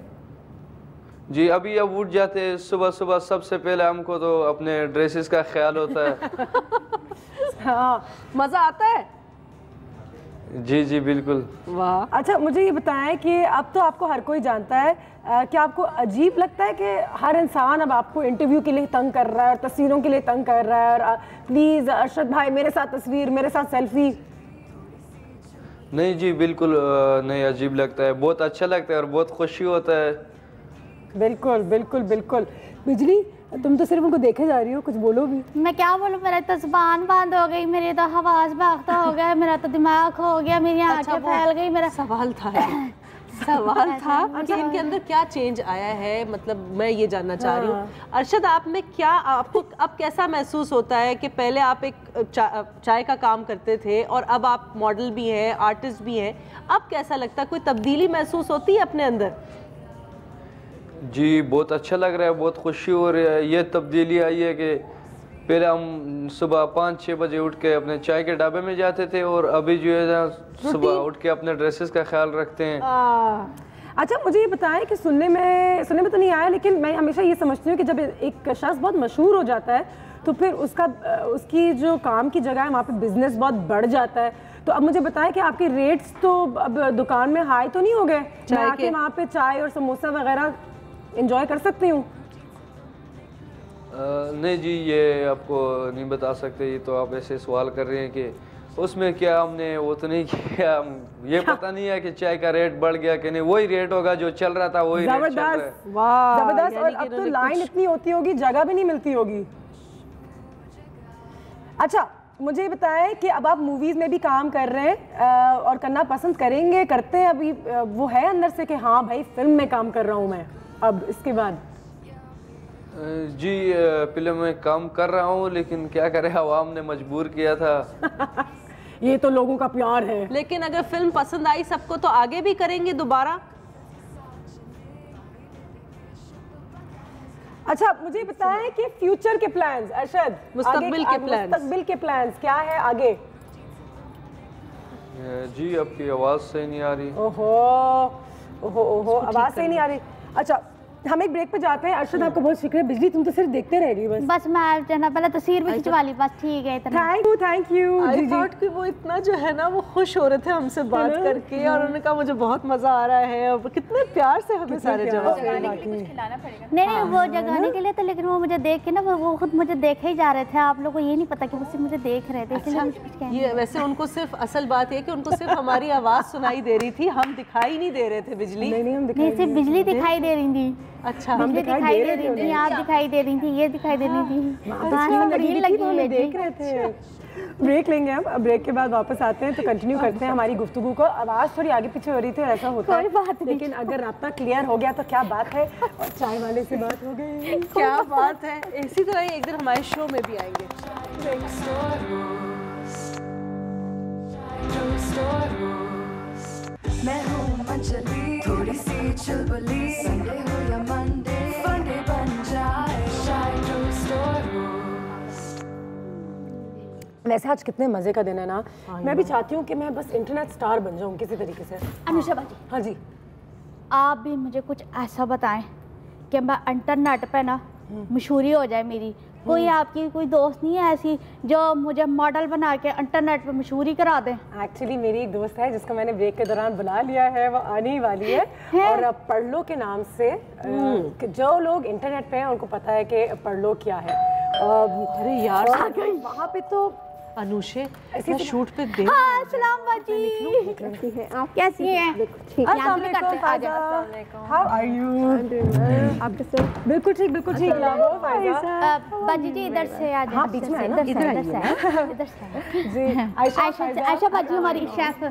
जी अभी अब उठ जाते सुबह सुबह, सबसे पहले हमको तो अपने ड्रेसेस का ख्याल होता है। हाँ मजा आता है? जी जी बिल्कुल। वाह। अच्छा मुझे ये बताएं कि अब तो आपको हर कोई जानता है, क्या आपको अजीब लगता है कि हर इंसान अब आपको इंटरव्यू के लिए तंग कर रहा है और तस्वीरों के लिए तंग कर रहा है, और प्लीज़ अरशद भाई मेरे साथ तस्वीर, मेरे साथ सेल्फी? नहीं जी बिल्कुल नहीं अजीब लगता है, बहुत अच्छा लगता है और बहुत खुशी होता है। बिल्कुल बिल्कुल बिल्कुल। बिजली तुम तो सिर्फ उनको देखे जा रही हो, कुछ बोलो भी। मैं क्या बोलूं, मेरा तो जुबान बंद हो गई, मेरी तो हवास भागता हो गया, मेरा तो दिमाग खो गया, मेरी आंखें फैल गई। मेरा सवाल था सवाल था कि इनके अंदर क्या चेंज आया है, मतलब मैं ये जानना चाह रही हूँ। अरशद आप में क्या, आपको अब कैसा महसूस होता है कि पहले आप एक चाय का काम करते थे और अब आप मॉडल भी हैं, आर्टिस्ट भी हैं, अब कैसा लगता है? कोई तब्दीली महसूस होती है अपने अंदर? जी बहुत अच्छा लग रहा है, बहुत खुशी हो रही है। ये तब्दीली आई है कि पहले हम सुबह 5-6 बजे उठ के अपने चाय के ढाबे में जाते थे और अभी जो है ना सुबह उठ के अपने ड्रेसेस का ख्याल रखते हैं। अच्छा मुझे ये बताएं कि सुनने में तो नहीं आया, लेकिन मैं हमेशा ये समझती हूँ कि जब एक शख्स बहुत मशहूर हो जाता है तो फिर उसकी जो काम की जगह है वहाँ पे बिजनेस बहुत बढ़ जाता है। तो अब मुझे बताएं कि आपके रेट्स तो अब दुकान में हाई तो नहीं हो गए? मैं आके वहाँ पे चाय और समोसा वगैरह एंजॉय कर सकती हूँ? नहीं जी, ये आपको नहीं बता सकते। ये तो आप ऐसे सवाल कर रहे हैं कि उसमें क्या हमने वो तो नहीं किया। ये पता नहीं है कि चाय का रेट बढ़ गया कि नहीं, वही रेट होगा जो चल रहा था वही रेट चल रहा है। वाह जबरदस्त। और अब तो लाइन इतनी होती होगी, जगह भी नहीं मिलती होगी। अच्छा मुझे ये बताएं कि अब आप मूवीज में भी काम कर रहे हैं और करना पसंद करेंगे, करते हैं अभी? वो है अंदर से कि हाँ भाई फिल्म में काम कर रहा हूँ मैं अब इसके बाद? जी फिल्म में काम कर रहा हूँ, लेकिन क्या करें, आवाम ने मजबूर किया था। ये तो लोगों का प्यार है। लेकिन अगर फिल्म पसंद आई सबको तो आगे भी करेंगे दोबारा। अच्छा मुझे बताएं कि फ्यूचर के प्लान्स, अरशद, मुस्तकबिल के प्लान्स क्या है आगे? जी आपकी आवाज़ सही नहीं आ रही। ओहो ओहो ओहो, आवाज़ सही नहीं आ रही। अच्छा हम एक ब्रेक पे जाते हैं। अरशद आपको बहुत शुक्रिया। बिजली तुम तो सिर्फ देखते रह गई बस मैं जना पहले तस्वीर भी खिंचवा ली बस, ठीक है इतना। Thank you. आई थॉट कि वो इतना जो है ना वो खुश हो रहे थे हमसे बात करके और उन्होंने कहा मुझे बहुत मजा आ रहा है और कितने प्यार से हमें सारे जवाब नहीं वो जगाने के लिए तो, लेकिन वो मुझे देख के ना वो खुद मुझे देखे ही जा रहे थे। आप लोग को ये नहीं पता कि मुझसे मुझे देख रहे थे। अच्छा, ये वैसे उनको सिर्फ असल बात है कि उनको सिर्फ हमारी आवाज सुनाई दे रही थी, हम दिखाई नहीं दे रहे थे। बिजली नहीं सिर्फ बिजली दिखाई दे रही थी। अच्छा हम दिखाई दे रही थी, आप दिखाई दे रही थी, ये दिखाई दे रही थी। लगी देख रहे थे। ब्रेक लेंगे हम, ब्रेक के बाद वापस आते हैं तो कंटिन्यू करते हैं हमारी गुफ्तगू को। आवाज़ थोड़ी आगे पीछे हो रही थी, ऐसा होता है, लेकिन अगर रास्ता क्लियर हो गया तो क्या बात है। और चाय वाले से बात हो गई, क्या बात है। इसी तरह ही एक दिन हमारे शो में भी आएंगे। मैं हूँ मंचली, थोड़ी सी चुलबुली, संडे हो या मंडे, फंडे बन जाए, चाय टोस्ट और रोस्ट। वैसे आज कितने मजे का दिन है ना। मैं भी चाहती हूँ कि मैं बस इंटरनेट स्टार बन जाऊँ किसी तरीके से। अनुषा बाजी, हाँ जी, आप भी मुझे कुछ ऐसा बताएं कि मैं इंटरनेट पे ना मशहूरी हो जाए मेरी। कोई आपकी कोई दोस्त नहीं है ऐसी जो मुझे मॉडल बना के इंटरनेट पे मशहूरी करा दे? एक्चुअली मेरी एक दोस्त है जिसको मैंने ब्रेक के दौरान बुला लिया है, वो आने ही वाली है। और पढ़ लो के नाम से जो लोग इंटरनेट पे हैं उनको पता है कि पढ़ लो क्या है। अरे यार वहाँ पे तो अनुषे मैं शूट पे देख। हाँ सलाम बाजी, आप कैसी हैं? How are you? बिल्कुल ठीक बाजी जी इधर से आ जाओ। बीच में है ना, इधर से जी। आयशा बाजी हमारी शेफ।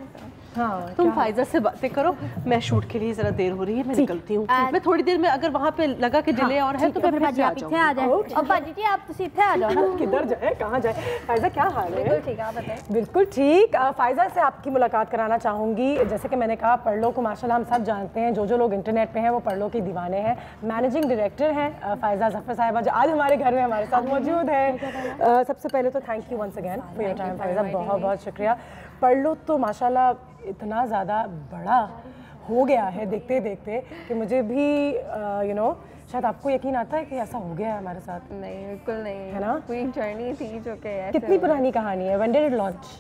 हाँ, तुम फायजा से बातें करो, मैं शूट के लिए जरा देर हो रही है, मैं निकलती हूँ। मैं थोड़ी देर में अगर वहाँ पे लगा कि डिले और है तो मैं फिर से आ जाऊँगी। आ जाओ। और बाजी जी आप सीधे आ जाओ ना। किधर जाए, कहाँ जाए? फायजा क्या हाल है? बिल्कुल ठीक, आप बताएं। बिल्कुल ठीक। फायजा से आपकी मुलाकात कराना चाहूँगी। जैसे कि मैंने कहा, पढ़ लो को माशाल्लाह हम सब जानते हैं, जो लोग इंटरनेट पे हैं वो पढ़ लो के दीवाने हैं। मैनेजिंग डायरेक्टर हैं फायजा जफर साहिबा, जो आज हमारे घर में हमारे साथ मौजूद है। सबसे पहले तो thank you once again for your time Faiza, बहुत बहुत शुक्रिया। पढ़ लो तो माशाल्लाह इतना ज़्यादा बड़ा हो गया है देखते देखते कि मुझे भी यू नो शायद आपको यकीन आता है कि ऐसा हो गया है हमारे साथ। नहीं बिल्कुल नहीं है ना, कोई जर्नी थी जो कि कितनी पुरानी कहानी है। When did it launch?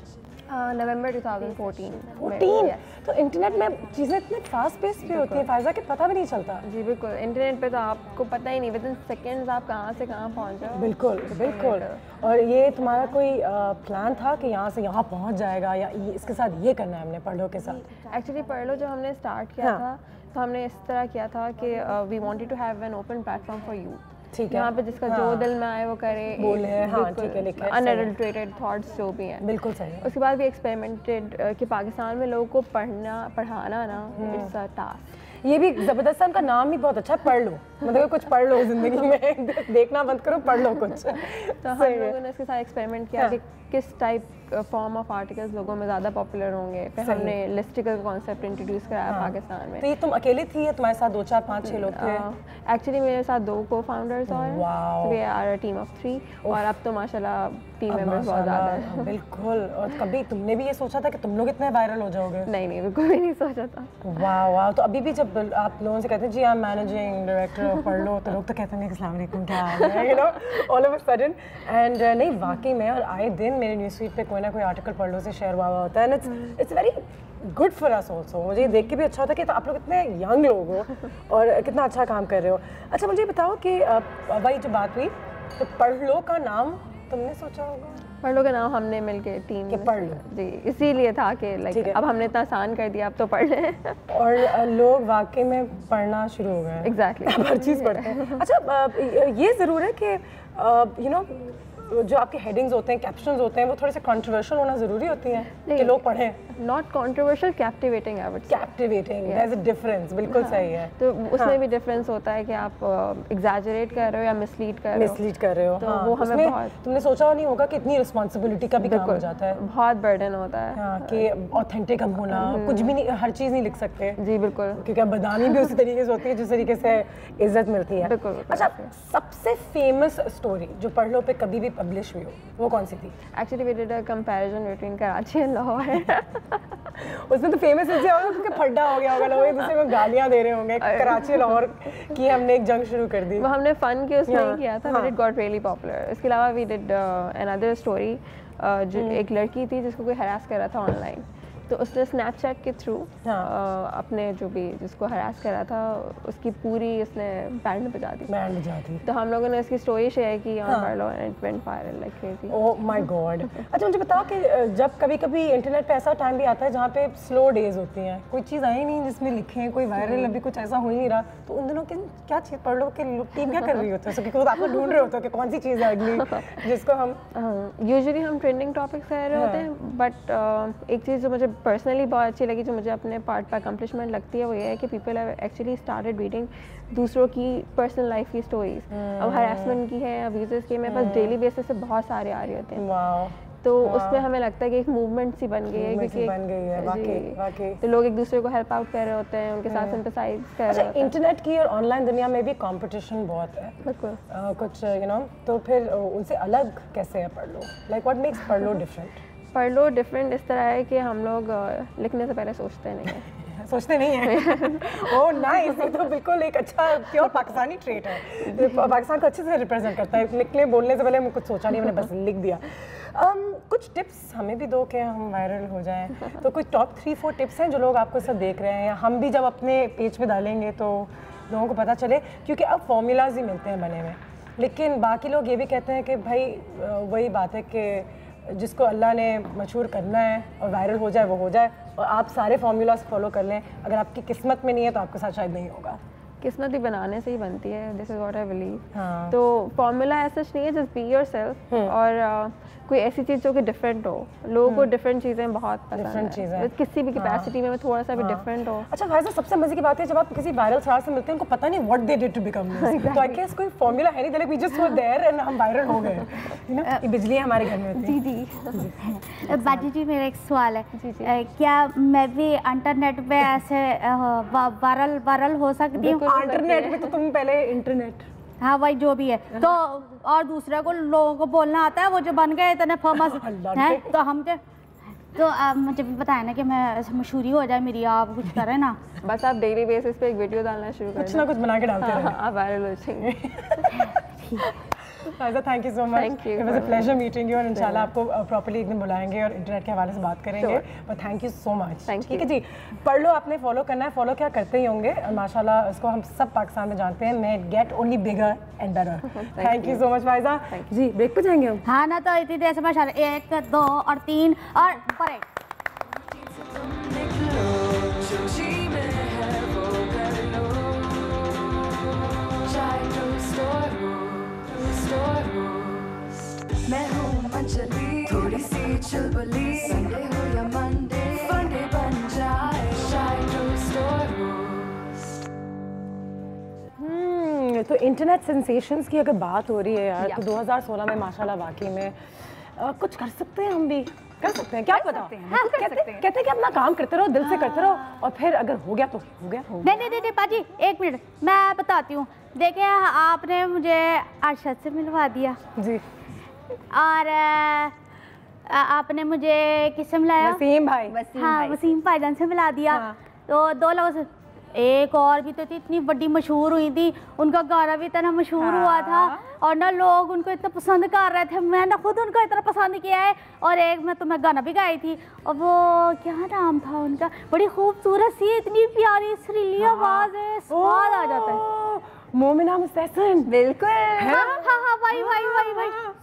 November 2014। तो इंटरनेट में चीज़ें इतने फास्ट पेस पे होती है फायजा कि पता भी नहीं चलता। जी बिल्कुल, इंटरनेट पे तो आपको पता ही नहीं, विद इन सेकेंड्स आप कहाँ से कहाँ पहुँच जाओ। बिल्कुल बिल्कुल। और ये तुम्हारा कोई प्लान था कि यहाँ से यहाँ पहुँच जाएगा या इसके साथ ये करना है हमने पढ़ लो के साथ? एक्चुअली पढ़ लो जो हमने स्टार्ट किया था तो हमने इस तरह किया था कि we wanted to have an open platform for youth. ठीक है, यहाँ पे जिसका जो दिल में आए वो करे, बोले। हाँ ठीक है, लिखा है, अनएडल्ट्रेटेड थॉट्स जो भी हैं। बिल्कुल सही है। उसके बाद भी एक्सपेरिमेंटेड कि पाकिस्तान में लोगों को पढ़ाना ना इट्स अ टास्क। ये भी ज़बरदस्त है, उनका नाम भी बहुत अच्छा है, पढ़ लो। मतलब कुछ पढ़ लो जिंदगी में, देखना बंद करो, पढ़ लो कुछ। तो हम लोगों ने इसके साथ एक्सपेरिमेंट किया कि किस टाइप फॉर्म ऑफ आर्टिकल्स लोगों में ज़्यादा पॉपुलर होंगे। फिर हमने लिस्टिकल कॉन्सेप्ट इंट्रोड्यूस कराया पाकिस्तान में। तो ये तुम अकेले थी या तुम्हारे साथ 2 4 5 6 लोग थे? एक्चुअली मेरे साथ 2 को-फाउंडर्स और we are a team of 3 और अब तो माशाल्लाह टीम मेंबर्स बहुत ज़्यादा हैं। बिल्कुल। और कभी तुमने भी ये सोचा था कि तुम लोग इतने वायरल हो जाओगे? नहीं बिल्कुल भी नहीं सोचा था। वाह वाह। तो अभी भी जब आप लोगों से कहते हैं जी आई एम मैनेजिंग डायरेक्टर पढ़ लो, तो लोग तो कहते हैं अस्सलाम वालेकुम क्या हाल है, you know, all of a sudden. And नहीं वाकई में, और आए दिन मेरे न्यूज़ फीड पे कोई ना कोई आर्टिकल पढ़ लो से शेयर हुआ होता है, and it's very good for us also. मुझे ये देख के भी अच्छा होता है कि तो आप लोग इतने यंग लोग हो और कितना अच्छा काम कर रहे हो। अच्छा मुझे बताओ कि वही जो बात हुई, तो पढ़ लो का नाम तुमने सोचा होगा? पढ़ लो का नाम हमने मिलके टीम कि पढ़ लो जी, इसीलिए था कि लाइक अब हमने इतना आसान कर दिया, अब तो पढ़ लें। और लोग वाकई में पढ़ना शुरू हो गए। एग्जैक्टली हर चीज़ पढ़ते हैं। अच्छा ये ज़रूर है कि यू नो जो आपके हेडिंग्स होते हैं, कैप्शंस होते हैं, वो थोड़े से कंट्रोवर्शियल होना ज़रूरी होती हैं कि लोग पढ़ें। Not controversial, captivating I would say. Captivating, there is a difference. बिल्कुल सही है। तो उसमें भी डिफरेंस होता है कि आप एग्जैजरेट कर रहे हो या मिसलीड कर रहे हो। मिसलीड कर रहे हो, तो वो हमें बहुत, तुमने सोचा नहीं होगा कि इतनी रिस्पॉन्सिबिलिटी का भी काम हो जाता है। बहुत बर्डन होता है। हाँ, कि ऑथेंटिक हम होना, कुछ भी नहीं, हर चीज़ नहीं लिख सकते। जी बिल्कुल, क्योंकि अब बदनामी भी उसी तरीके से होती है जिस तरीके से इज्जत मिलती है। बिल्कुल। अच्छा सबसे फेमस स्टोरी जो पढ़ लो पे कभी भी पब्लिश हुई हो, वो कौन सी थी? Actually we did a comparison between Karachi and Lahore. उसमें तो फेमस इसलिए होगा क्योंकि फड्डा हो गया होगा, लोग एक दूसरे को गालियां दे रहे होंगे। कराची लाहौर की हमने एक जंग शुरू कर दी। वो हमने फन के उसमें ही किया था, but it got really popular. इसके अलावा वी डिड अनदर स्टोरी, जो एक लड़की थी जिसको कोई हरास कर रहा था ऑनलाइन, तो उसने स्नैपचैट के थ्रू अपने जो भी जिसको हरास कर रहा था उसकी पूरी उसने बैंड बजा दी। तो हम लोगों ने इसकी स्टोरी शेयर की ऑन पार्लो and it went viral like crazy. Oh my God. अच्छा मुझे बताओ कि जब कभी कभी इंटरनेट पे ऐसा टाइम भी आता है जहाँ पे स्लो डेज होती हैं, कोई चीज़ आई नहीं जिसमें लिखें, कोई वायरल अभी कुछ ऐसा हो ही नहीं रहा, तो उन दिनों क्या चीज़ पढ़ लो कि टीम क्या कर रही होती है? क्योंकि आपको ढूंढ रहे होते हो कि कौन सी चीज़ है अगली जिसको हम यूजुअली हम ट्रेंडिंग टॉपिक्स कर रहे होते हैं, बट एक चीज़ जो मुझे पर्सनली बहुत अच्छी लगी, जो मुझे अपने पार्ट पर अकम्पलिशमेंट लगती है, वो ये है कि people have actually started reading दूसरों की पर्सनल लाइफ की स्टोरीज। अब हरासमेंट की है, अब्यूजेस की, मेरे पास डेली बेसिस से बहुत सारे आ रहे होते हैं। तो उसमें हमें लगता है कि एक मूवमेंट सी बन गई है, क्योंकि तो लोग एक दूसरे को हेल्प आउट कर रहे होते हैं, उनके साथ सिंपैथाइज कर रहे होते हैं। इंटरनेट की और ऑनलाइन दुनिया में भी कंपटीशन बहुत है। बिल्कुल। कुछ यू नो, तो फिर उनसे अलग कैसे है पढ़ लो? लाइक व्हाट मेक्स पढ़ लो डिफरेंट? पढ़ लो डिफरेंट इस तरह है कि हम लोग लिखने से पहले सोचते नहीं हैं। सोचते नहीं हैं। ओह नाइस, ये तो बिल्कुल एक अच्छा प्योर पाकिस्तानी ट्रेट है, पाकिस्तान को अच्छे से रिप्रेजेंट करता है। लिखने बोलने से पहले मैं कुछ सोचा नहीं, मैंने बस लिख दिया। कुछ टिप्स हमें भी दो कि हम वायरल हो जाएं, तो कुछ टॉप 3-4 टिप्स हैं जो लोग आपको सब देख रहे हैं, या हम भी जब अपने पेज पे डालेंगे तो लोगों को पता चले, क्योंकि अब फॉर्मूलाज ही मिलते हैं बने हुए, लेकिन बाकी लोग ये भी कहते हैं कि भाई वही बात है कि जिसको अल्लाह ने मशहूर करना है और वायरल हो जाए वो हो जाए, और आप सारे फार्मूलाज फॉलो कर लें, अगर आपकी किस्मत में नहीं है तो आपके साथ शायद नहीं होगा। किस्मत ही बनाने से ही बनती है, this is what I believe. तो फॉर्मूला ऐसा नहीं है, जस्ट बी योरसेल्फ, और कोई ऐसी चीज़ जो कि डिफरेंट हो। लोगों को डिफरेंट चीज़ें बहुत पसंद है, किसी भी कैपेसिटी में थोड़ा सा भी डिफरेंट हो। अच्छा भाई, सबसे मजे की बात है जब आप किसी वायरल स्टार से मिलते हैं, उनको पता नहीं what they did to become this, तो आई गेस कोई फॉर्मूला है नहीं, like we just were there and हम वायरल हो गए, यू नो। ये बिजली हमारे घर में होती है। बाजी जी, मेरा एक सवाल है, क्या मैं भी इंटरनेट पे ऐसे वायरल हो सकती हूँ? इंटरनेट पे तो तुम पहले इंटरनेट, हाँ भाई जो भी है, तो और दूसरे को लोगों को बोलना आता है, वो जो बन गए इतने फेमस हैं, तो हम तो मुझे भी बताया ना कि मैं मशहूरी हो जाए मेरी, आप कुछ करें ना। बस आप डेली बेसिस पे एक वीडियो डालना शुरू करें, कुछ ना कुछ बना के डालते रहें, आप वायरल हो जाएंगे। Faiza, thank you so much, it was a pleasure meeting you, और इंशाल्लाह आपको प्रॉपर्ली एक दिन बुलाएंगे और इंटरनेट के हवाले से बात करेंगे, but thank you so much. ठीक है जी, पढ़ लो, आपने फॉलो करना है, फॉलो क्या करते ही होंगे, और माशाल्लाह इसको हम सब पाकिस्तान में जानते हैं, मैं get only bigger and better. Thank you so much Faiza ji. Break पे जाएंगे हम? हाँ ना, तो इतनी देर से माशाल्लाह 1 2 और 3 और परेड। मैं हूँ अंजलि, थोड़ी सी चुलबुली, संडे हो या मंडे, फंडे बन जाए, शाय टू स्टोर होस्ट। तो इंटरनेट सेंसेशंस की अगर बात हो रही है यार, तो 2016 में माशाल्लाह वाकई में कुछ कर सकते हैं हम भी, कर सकते हैं, क्या पता। हाँ, कहते हैं कि अपना काम करते रहो, दिल से करते रहो, और फिर अगर हो गया तो हो गया। नहीं पाजी, एक मिनट मैं बताती हूँ। देखिए आपने मुझे अरशद से मिलवा दिया जी, और आपने मुझे किससे मिलाया? वसीम भाई। हाँ, वसीम भाईजान से मिला दिया। हाँ। तो 2 लोगों से, एक और भी तो थी, इतनी बड़ी मशहूर हुई थी, उनका गाना भी इतना मशहूर हुआ था और ना लोग उनको इतना पसंद कर रहे थे, मैंने खुद उनको इतना पसंद किया है। और एक मैं तुम्हें गाना भी गाई थी, और वो क्या नाम था उनका, बड़ी खूबसूरत सी, इतनी प्यारी सुरीली आवाज़ है, स्वाद आ जाता है। मोमिना मुस्तहसन। बिल्कुल। हाँ भाई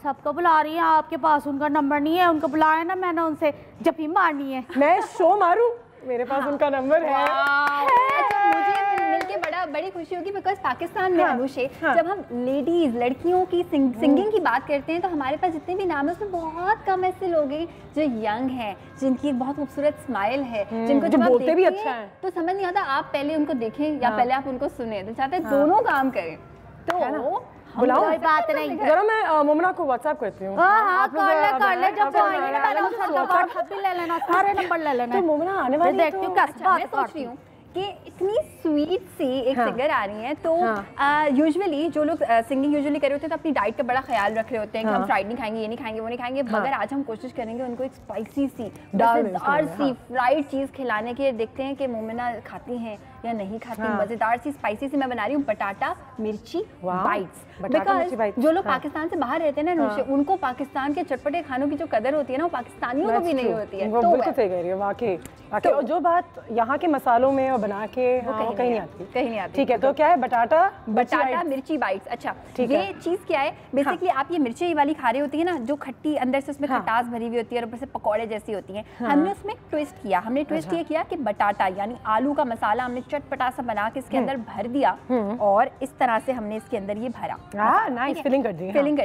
सबको बुला रही है आपके पास, उनका नंबर नहीं है, उनको बुलाया ना मैंने, उनसे जफी मारनी है। मैं शो मारूं, मेरे पास उनका नंबर है। अच्छा, मुझे मिलके बड़ी खुशी होगी, बिकॉज पाकिस्तान में अनुषे जब हम लेडीज लड़कियों की सिंगिंग की बात करते हैं तो हमारे पास जितने भी नाम है उसमें बहुत कम ऐसे लोग हैं जो यंग हैं, जिनकी एक बहुत खूबसूरत स्माइल है, जिनको जब आप बोलते भी देखते अच्छा हैं है। तो समझ नहीं आता आप पहले उनको देखें या पहले आप उनको सुने, तो चाहते हैं दोनों काम करें। तो बुलाओ, कोई बात नहीं, जरा मैं मोमिना को व्हाट्सएप करती हूँ। हाँ कर ले, जब वो आएंगे ना मैंने उसका नंबर खुद भी ले लेना, सारे नंबर ले लेना। तो मोमिना आने वाली है, देखती हूँ मैं सोच रही हूँ कि इतनी स्वीट सी एक सिंगर आ रही हैं, तो यूजुअली जो लोग सिंगिंग यूजुअली कर रहे होते हैं तो अपनी डाइट का बड़ा ख्याल रख रहे होते हैं कि हम फ्राइड नहीं खाएंगे, ये नहीं खाएंगे, वो नहीं खाएंगे, मगर आज हम कोशिश करेंगे उनको एक स्पाइसी सी मज़ेदार सी फ्राइड चीज़ खिलाने के। देखते हैं कि मोमिना खाती हैं या नहीं खाती। मज़ेदार सी स्पाइसी सी मैं बना रही हूँ बटाटा मिर्ची बाइट्स, बिकॉज जो लोग पाकिस्तान से बाहर रहते हैं ना, उनको पाकिस्तान के चटपटे खानों की जो कदर होती है ना, वो पाकिस्तानियों को भी नहीं होती है। वो बिल्कुल सही कह रही है, वाकई। और जो बात यहाँ के मसालों में और बना के वो कहीं नहीं आती। ठीक है, तो क्या है? बटाटा मिर्ची बाइट्स। अच्छा, ये चीज़ क्या है? बेसिकली आप ये मिर्ची वाली खा रही होती है ना, जो खट्टी अंदर से उसमें खटास भरी हुई होती है और ऊपर से पकौड़े जैसी होती हैं। हमने उसमें ट्विस्ट किया, ये किया कि बटाटा यानी आलू का मसाला हमने चटपटा सा बना के इसके अंदर भर दिया और इस तरह से हमने इसके अंदर ये भरा, नाइस फिलिंग कर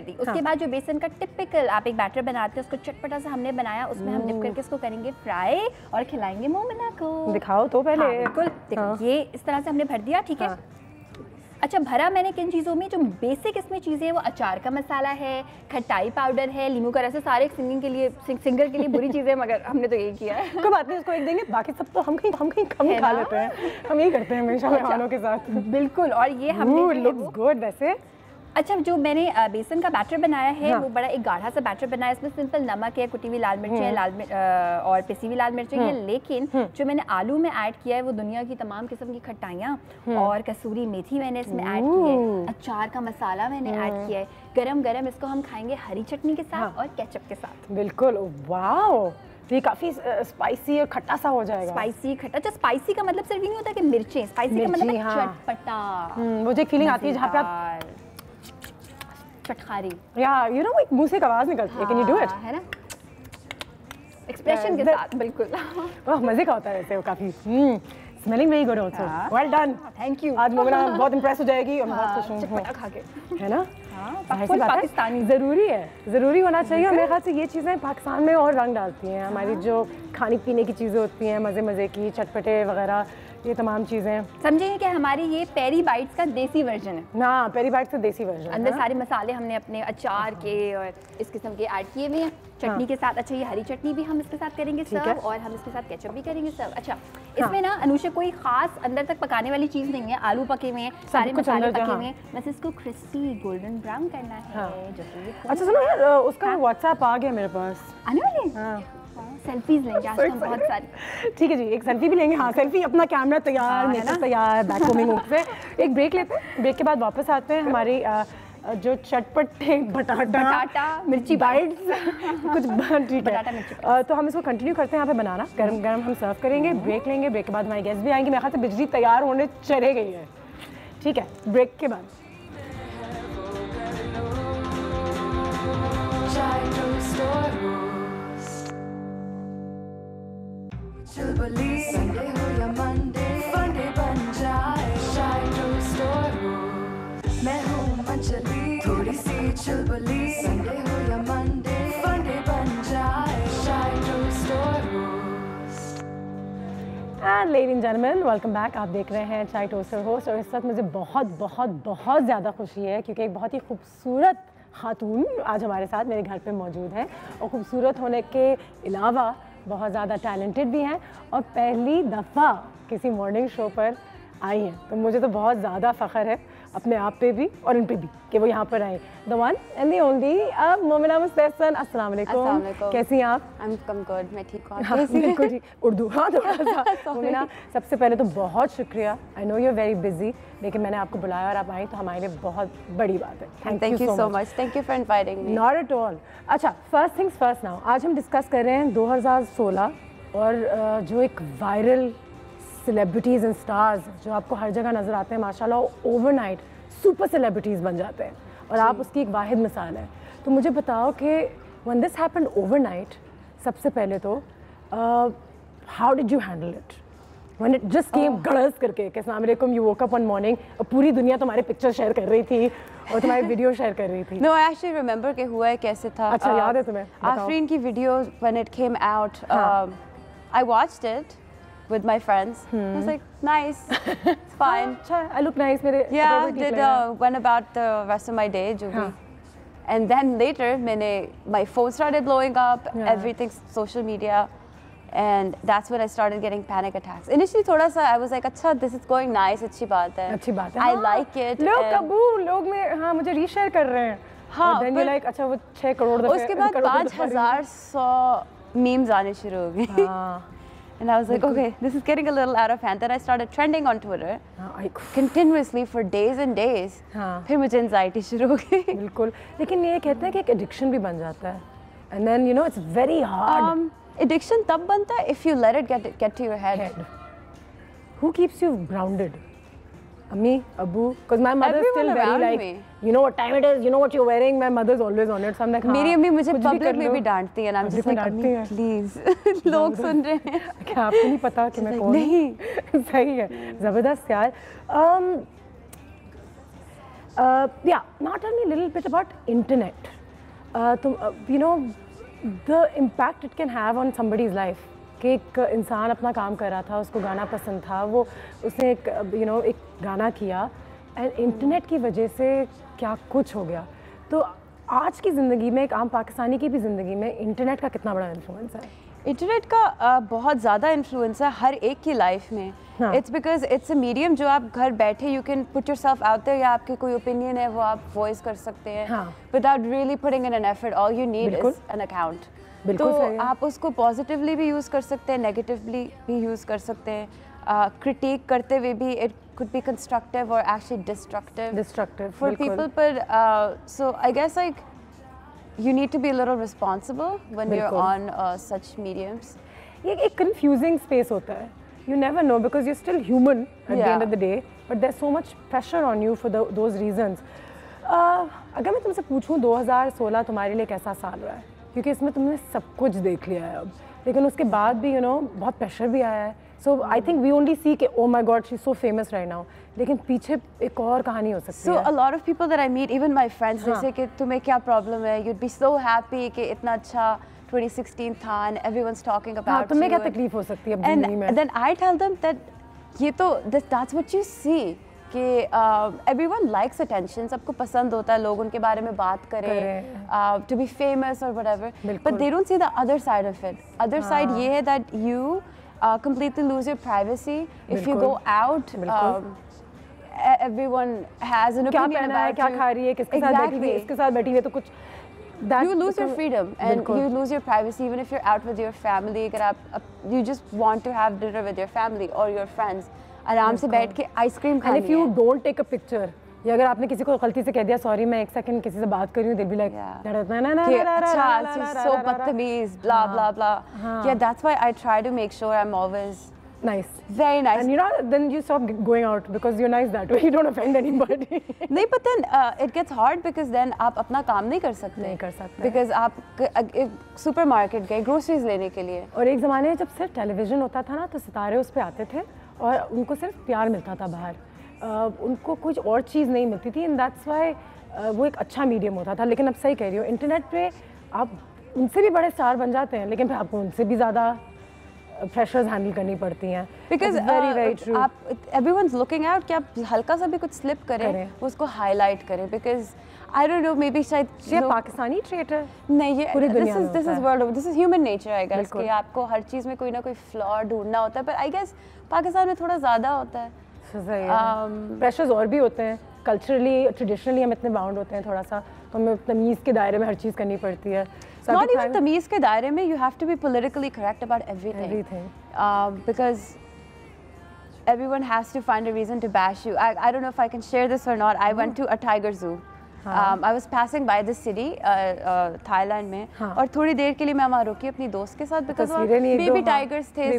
दी। उसके बाद जो बेसन का टिपिकल आप एक बैटर बनाते हैं उसको चटपटा सा हमने बनाया, उसमें हम डिप करके इसको करेंगे फ्राई और खिलाएंगे मोमिना को। दिखाओ तो पहले। बिल्कुल, देखो ये इस तरह से हमने भर दिया। ठीक है। अच्छा, भरा मैंने किन चीज़ों में, जो बेसिक इसमें चीज़ें हैं वो अचार का मसाला है, खटाई पाउडर है, लीमू का रस है, सारे सिंगर के लिए बुरी चीज़ें, मगर हमने तो यही किया है। कोई बात नहीं, उसको एक देंगे, बाकी सब तो हम कहीं कम खा लेते हैं, हम यही करते हैं हमेशा मेहमानों के साथ। बिल्कुल, और ये हमने लुक्स गुड वैसे। अच्छा, जो मैंने बेसन का बैटर बनाया है वो बड़ा एक गाढ़ा सा बैटर बनाया है। इसमें सिंपल नमक है, कुटी हुई लाल मिर्च है, और पिसी हुई लाल मिर्च है, लेकिन जो मैंने आलू में ऐड किया है वो दुनिया की तमाम किस्म की खटाइयाँ और कसूरी मेथी मैंने इसमें ऐड की है, अचार का मसाला मैंने ऐड किया है। गरम गरम इसको हम खाएंगे हरी चटनी के साथ और केचप के साथ। बिल्कुल, वाओ, ये काफी स्पाइसी और खट्टा सा हो जाएगा। स्पाइसी खट्टा। अच्छा, स्पाइसी का मतलब सिर्फ ये नहीं होता कि मिर्चें, स्पाइसी का मतलब चटपटा। मुझे एक फीलिंग आती है जहाँ पे आप चटखारी, या यू नो एक मुंह से एक आवाज निकलती है, कैन यू डू इट, है ना, एक्सप्रेशन के साथ। बिल्कुल, वाह, मजे का होता है वैसे वो काफी। Smelling very good also, well done, thank you. आज मोमिना बहुत इंप्रेस हो जाएगी और मैं बहुत खुश हूँ चटपटा खा के, है ना। पाकिस्तानी ज़रूरी होना चाहिए, और मेरे ख्याल से ये चीज़ें पाकिस्तान में और रंग डालती हैं। हमारी जो खाने पीने की चीज़ें होती हैं, मज़े की, चटपटे वगैरह, ये तमाम चीज़ें, समझिए कि हमारी ये पेरी बाइट्स का देसी वर्जन है ना, पेरी बाइट्स का देसी वर्जन। अंदर सारे मसाले हमने अपने अचार के और इस किस्म के ऐड किए हुए हैं चटनी के साथ। अच्छा, ये हरी चटनी भी हम इसके साथ करेंगे सर्व, और हम इसके साथ केचप भी करेंगे सर्व। अच्छा, इसमें ना अनुषा कोई खास अंदर तक पकाने वाली चीज़ नहीं है, आलू पके हुए हैं, सारे मसाले पके हुए हैं, बस इसको क्रिस्पी गोल्डन ब्राउन करना है। अच्छा सुनो यार, उसका व्हाट्सएप आ गया मेरे पास, आने वाले सेल्फीज लेंगे आज हम बहुत सारी। ठीक है जी, एक सेल्फी भी लेंगे। हाँ, सेल्फी, अपना कैमरा तैयार, मेकअप तैयार, बैक कोमिंग से। एक ब्रेक लेते हैं, ब्रेक के बाद वापस आते हैं। हमारी जो चटपटे बटाटा मिर्ची बाइट्स कुछ ठीक है, तो हम इसको कंटिन्यू करते हैं यहाँ पे बनाना। गरम गरम हम सर्व करेंगे, ब्रेक लेंगे, ब्रेक के बाद हमारी गेस्ट भी आएंगे। मेरे ख्याल से बिजली तैयार होने चले गई है। ठीक है, ब्रेक के बाद। संडे हो या मंडे, फंडे बन जाए शाय स्टोर। मैं हूँ मंचली, थोड़ी सी चुलबुली। संडे हो या मंडे, फंडे बन जाए शाय स्टोर। And ladies and gentleman, welcome back. आप देख रहे हैं चाय टोस्टर होस्ट, और इस वक्त मुझे बहुत बहुत बहुत ज़्यादा खुशी है क्योंकि एक बहुत ही खूबसूरत खातून आज हमारे साथ मेरे घर पे मौजूद हैं और खूबसूरत होने के अलावा बहुत ज़्यादा टैलेंटेड भी हैं और पहली दफ़ा किसी मॉर्निंग शो पर आई हैं, तो मुझे तो बहुत ज़्यादा फ़ख्र है अपने आप पे भी और इन पे भी कि वो यहाँ पर आए। The one and the only Momina Mustehsan. अस्सलाम वालेकुम, कैसी हैं आप? I'm good, मैं ठीक हूँ। हाँ, बिल्कुल ठीक। उर्दू हाँ थोड़ा सा। मोमिना, सबसे पहले तो बहुत शुक्रिया, I know you are very busy, लेकिन मैंने आपको बुलाया और आप आई तो हमारे लिए बहुत बड़ी बात है। Thank you so much, thank you for inviting me. Not at all. अच्छा, फर्स्ट थिंग्स फर्स्ट नाउ, आज हम डिस्कस कर रहे हैं 2016 और जो एक वायरल सेलिब्रिटीज़ एंड स्टार्स जो आपको हर जगह नज़र आते हैं माशाल्लाह, ओवरनाइट सुपर सेलिब्रिटीज़ बन जाते हैं और आप उसकी एक वाहिद मिसाल है। तो मुझे बताओ कि व्हेन दिस हैपेंड ओवरनाइट, सबसे पहले तो how did you handle it when it just came गड़स करके कि अस्सलाम वालेकुम, you woke up one morning और पूरी दुनिया तुम्हारे पिक्चर शेयर कर रही थी और तुम्हारी वीडियो शेयर कर रही थी? नो, आई एक्चुअली रिमेंबर कि हुआ है कैसे था। अच्छा, याद है तुम्हें? आफरीन की video when it came out, I watched it with my friends. I was like, nice, it's fine. I look nice. Went about the rest of my day, जो भी. And then later, my phone started blowing up, everything, social media, and that's when I started getting panic attacks. Initially, थोड़ा सा, I was like, अच्छा, this is going nice, अच्छी बात है. अच्छी बात है. I like it. लोग में हाँ मुझे रीशेयर कर रहे हैं. हाँ. Then you like, अच्छा वो 6 करोड़ दफे. उसके बाद 5,100 memes आने शुरू हो गए. And I was like, okay, this is getting a little out of hand. Then I started trending on Twitter continuously for days and days. फिर मुझे anxiety शुरू हो गई. बिल्कुल, लेकिन ये कहते हैं कि एक addiction भी बन जाता है. And then you know it's very hard. Addiction तब बनता है if you let it get to your head. Who keeps you grounded? Ammi, Abu, because my mother is still very like, you know what time it is, you know what you're wearing. My mother's always on it, so I'm like, मेरी अम्मी मुझे public में भी डांटती है, I'm just like, अम्मी please, लोग सुन रहे हैं। क्या आपको नहीं पता कि मैं कौन? नहीं, सही है, ज़बरदस्त यार। Yeah, now tell me a little bit about internet. You know, the impact it can have on somebody's life. कि एक इंसान अपना काम कर रहा था, उसको गाना पसंद था, वो उसने एक गाना किया एंड इंटरनेट की वजह से क्या कुछ हो गया। तो आज की ज़िंदगी में, एक आम पाकिस्तानी की भी ज़िंदगी में इंटरनेट का कितना बड़ा इन्फ्लुएंस है? इंटरनेट का बहुत ज़्यादा इन्फ्लुएंस है हर एक की लाइफ में। It's because it's a medium जो आप घर बैठे you can put yourself out there, या आपके कोई ओपिनियन है वो आप वॉइस कर सकते हैं without really putting in an effort. All you need is an account. तो आप उसको पॉजिटिवली भी यूज़ कर सकते हैं, नेगेटिवली भी यूज़ कर सकते हैं। क्रिटिक करते हुए भी it could be constructive or actually destructive for people, but so I guess like you need to be a little responsible when you're on such mediums. ये एक confusing space होता है. You never know because you're still human at the end of the day, but there's so much pressure on you for those reasons. अगर मैं तुमसे पूछूं 2016 तुम्हारे लिए कैसा साल रहा है, क्योंकि इसमें तुमने सब कुछ देख लिया है अब, लेकिन उसके बाद भी बहुत प्रेशर भी आया है. So I think we only see कि oh my God she's so famous right now, लेकिन पीछे एक और कहानी हो सकती है. So a lot of people that I meet, even my friends, they say कि तुम्हें क्या problem है, you'd be so happy कि इतना अच्छा 2016 था and everyone's talking about you. तुम्हें क्या तकलीफ हो सकती है अपनी जिंदगी में? And then I tell them that ये तो that's what you see कि everyone likes attention, सबको पसंद होता है लोग उनके बारे में बात करें, to be famous or whatever, but they don't see the other side of it. Other side ये है that you completely lose your privacy if you go out. Everyone has an opinion about you. क्या खा रही है, किसके साथ बैठी है, इसके साथ बैठी है, तो कुछ you lose your freedom and you lose your privacy even if you're out with your family. अगर आप you just want to have dinner with your family or your friends, आराम से बैठ के आइसक्रीम खानी है. And if you don't take a picture, या अगर आपने किसी को गलती से कह दिया सॉरी मैं एक सेकंड किसी से बात कर रही हूँ, they'll be like अच्छा so बदतमीज blah blah blah. Yeah, that's why I try to make sure I'm always nice, very nice. And you know, then you stop going out because you're nice that way. You don't offend anybody. नहीं, but then it gets hard because then आप अपना काम नहीं कर सकते. Because आप एक supermarket गए groceries लेने के लिए. और एक ज़माने में जब सिर्फ टेलीविज़न होता था ना, तो सितारे उस पे आते थे और उनको सिर्फ प्यार मिलता था बाहर. उनको कुछ और चीज़ नहीं मिलती थी, and that's why वो एक अच्छा मीडियम होता था. लेकिन अब सही कह रही हो, इंटरनेट पे आप उनसे भी बड़े स्टार बन जाते हैं, लेकिन फिर आपको उनसे भी ज़्यादा प्रेशर्स हैंडल करनी पड़ती हैं। बिकॉज वेरी ट्रू, आप एवरीवनस लुकिंग आउट कि आप हल्का सा भी कुछ स्लिप करें उसको हाईलाइट करें, because I don't know may be शायद ये पाकिस्तानी ट्रेट है नहीं, ये पूरी दुनिया में this is world, this is human nature I guess कि आपको हर चीज़ में कोई ना कोई फ्लॉ ढूंढना होता है, पर आई गेस पाकिस्तान में थोड़ा ज़्यादा होता है। प्रेशर्स और भी होते हैं, कल्चरली ट्रेडिशनली हम इतने बाउंड होते हैं थोड़ा सा, तो हमें तमीज़ के दायरे में हर चीज़ करनी पड़ती है। Not even तमीज़ के दायरे में, you have to be politically correct about everything. Because everyone has to find a reason to bash you. I don't know if I can share this or not. I went to a tiger zoo. I was passing by this city, Thailand में, और थोड़ी देर के लिए मैं वहाँ रुकी अपनी दोस्त के साथ, because baby tigers थे,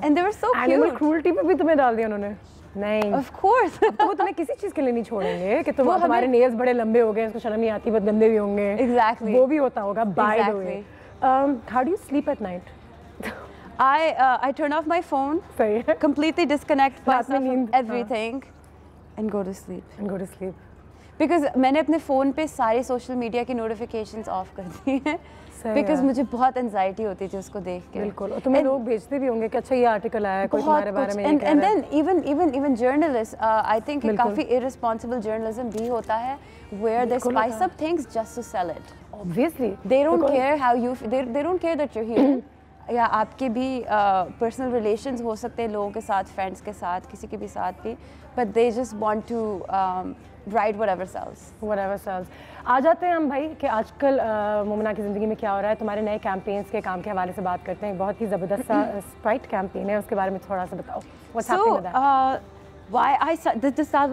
and they were so cute. Animal cruelty पे भी तुम्हें डाल दिया उन्होंने? नहीं, of course. तो वो तुम्हें किसी चीज़ के लिए नहीं छोड़ेंगे कि तुम्हारे नेल्स बड़े लंबे हो गए, उसको शर्म नहीं आती, बहुत गंदे भी होंगे। Exactly. वो भी होता होगा। By the way, how do you sleep at night? I turn off my phone, completely disconnect myself from everything, and go to sleep. Because मैंने अपने फ़ोन पे सारे सोशल मीडिया की नोटिफिकेशंस ऑफ कर दी हैं, बिकॉज मुझे बहुत एंजाइटी होती थी उसको देख के। बिल्कुल, और तुम्हें लोग भेजते भी होंगे कि अच्छा ये आर्टिकल आया है, कोई तुम्हारे बारे में ये कह रहा है। And then even journalist, I think काफ़ी इररिस्पॉन्सिबल जर्नलिज्म भी होता है, where they spice up things just to sell it. Obviously, they don't care how you, they don't care that you're here. या आपके भी पर्सनल रिलेशंस हो सकते हैं लोगों के साथ, फ्रेंड्स के साथ, किसी के भी साथ भी, but they just want to write whatever sells. आ जाते हैं हम भाई कि आजकल मोमिना की ज़िंदगी में क्या हो रहा है। तुम्हारे नए कैंपेन्स के काम के हवाले से बात करते हैं। बहुत ही ज़बरदस्त सा स्प्राइट कैंपेन है, उसके बारे में थोड़ा सा बताओ। What's happening with that?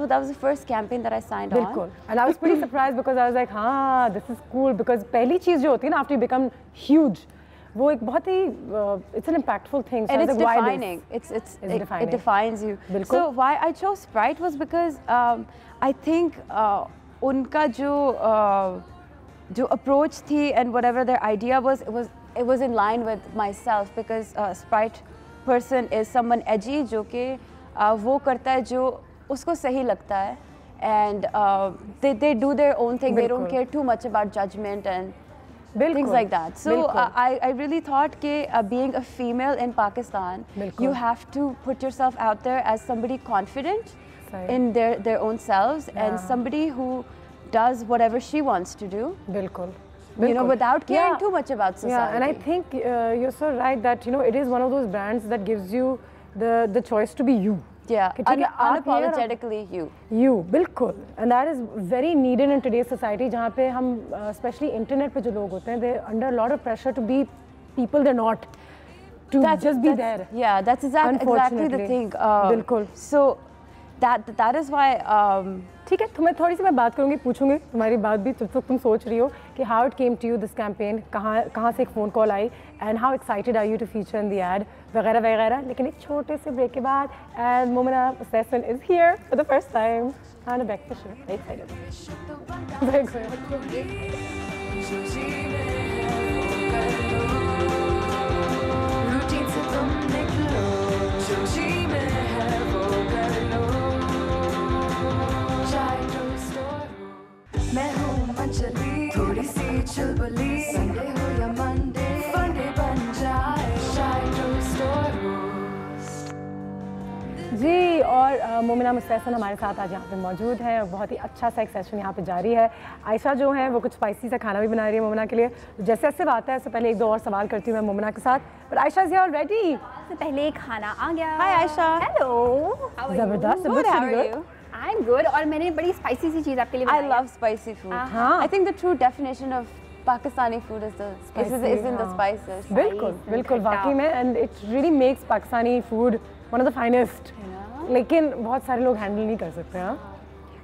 That was the first campaign that I signed on. बिल्कुल, and I was pretty surprised because I was like, हाँ, this is cool, because पहली चीज़ जो होती है ना after you become huge, वो एक बहुत ही it's an impactful thing. And it's defining. It defines you. So why I chose Sprite was because I think उनका जो approach थी and whatever their idea was, it was in line with myself, because Sprite person is someone edgy जो कि वो करता है जो उसको सही लगता है, and they do their own thing. They don't care too much about judgment and things like that. So I really thought that being a female in Pakistan, you have to put yourself out there as somebody confident in their own selves, and somebody who does whatever she wants to do. You know, without caring too much about society. Yeah, and I think you're so right that, you know, it is one of those brands that gives you the choice to be you. Yeah, unapologetically you. बिल्कुल, and that is very needed in today's society, जहाँ पे हम especially internet पे जो लोग होते हैं, they're under a lot of pressure to be people they're not, to just be there. Yeah, that's exactly the thing. बिल्कुल. So that is why. ठीक है, तुम्हें थोड़ी सी मैं बात करूँगी, पूछूंगी तुम्हारी बात भी, जब तक तुम सोच रही हो कि how it came to you this campaign, कहाँ से एक phone call I, and how excited are you to feature in the ad, वगैरह वगैरह। लेकिन एक छोटे से ब्रेक के बाद, and Momina Mustahsan is here for the first time on a breakfast show. Very excited. Very मैं हूँ मंचली, थोड़ी सी चुलबुली, संडे हो या मंडे, फंडे बन जाए शायद स्टोर जी। और मोमिना मुस्तहसन हमारे साथ आज यहाँ पे मौजूद है, और बहुत ही अच्छा सा एक सेशन यहाँ पे जारी है। आयशा जो है वो कुछ स्पाइसी सा खाना भी बना रही है मोमिना के लिए। जैसे जैसे बात है, इससे पहले एक दो और सवाल करती हूँ मैं मोमिना के साथ, पर आयशा इज ऑलरेडी। से पहले खाना आ गया। हाय आयशा। हेलो, जबरदस्त। I'm good, और मैंने बड़ी स्पाइसी सी चीज़ आपके लिए बनाई। I love spicy food. I think the true definition of Pakistani food is in the spices. बिल्कुल वाकई में, and it really makes Pakistani food one of the finest. लेकिन बहुत सारे लोग हैंडल नहीं कर सकते हैं।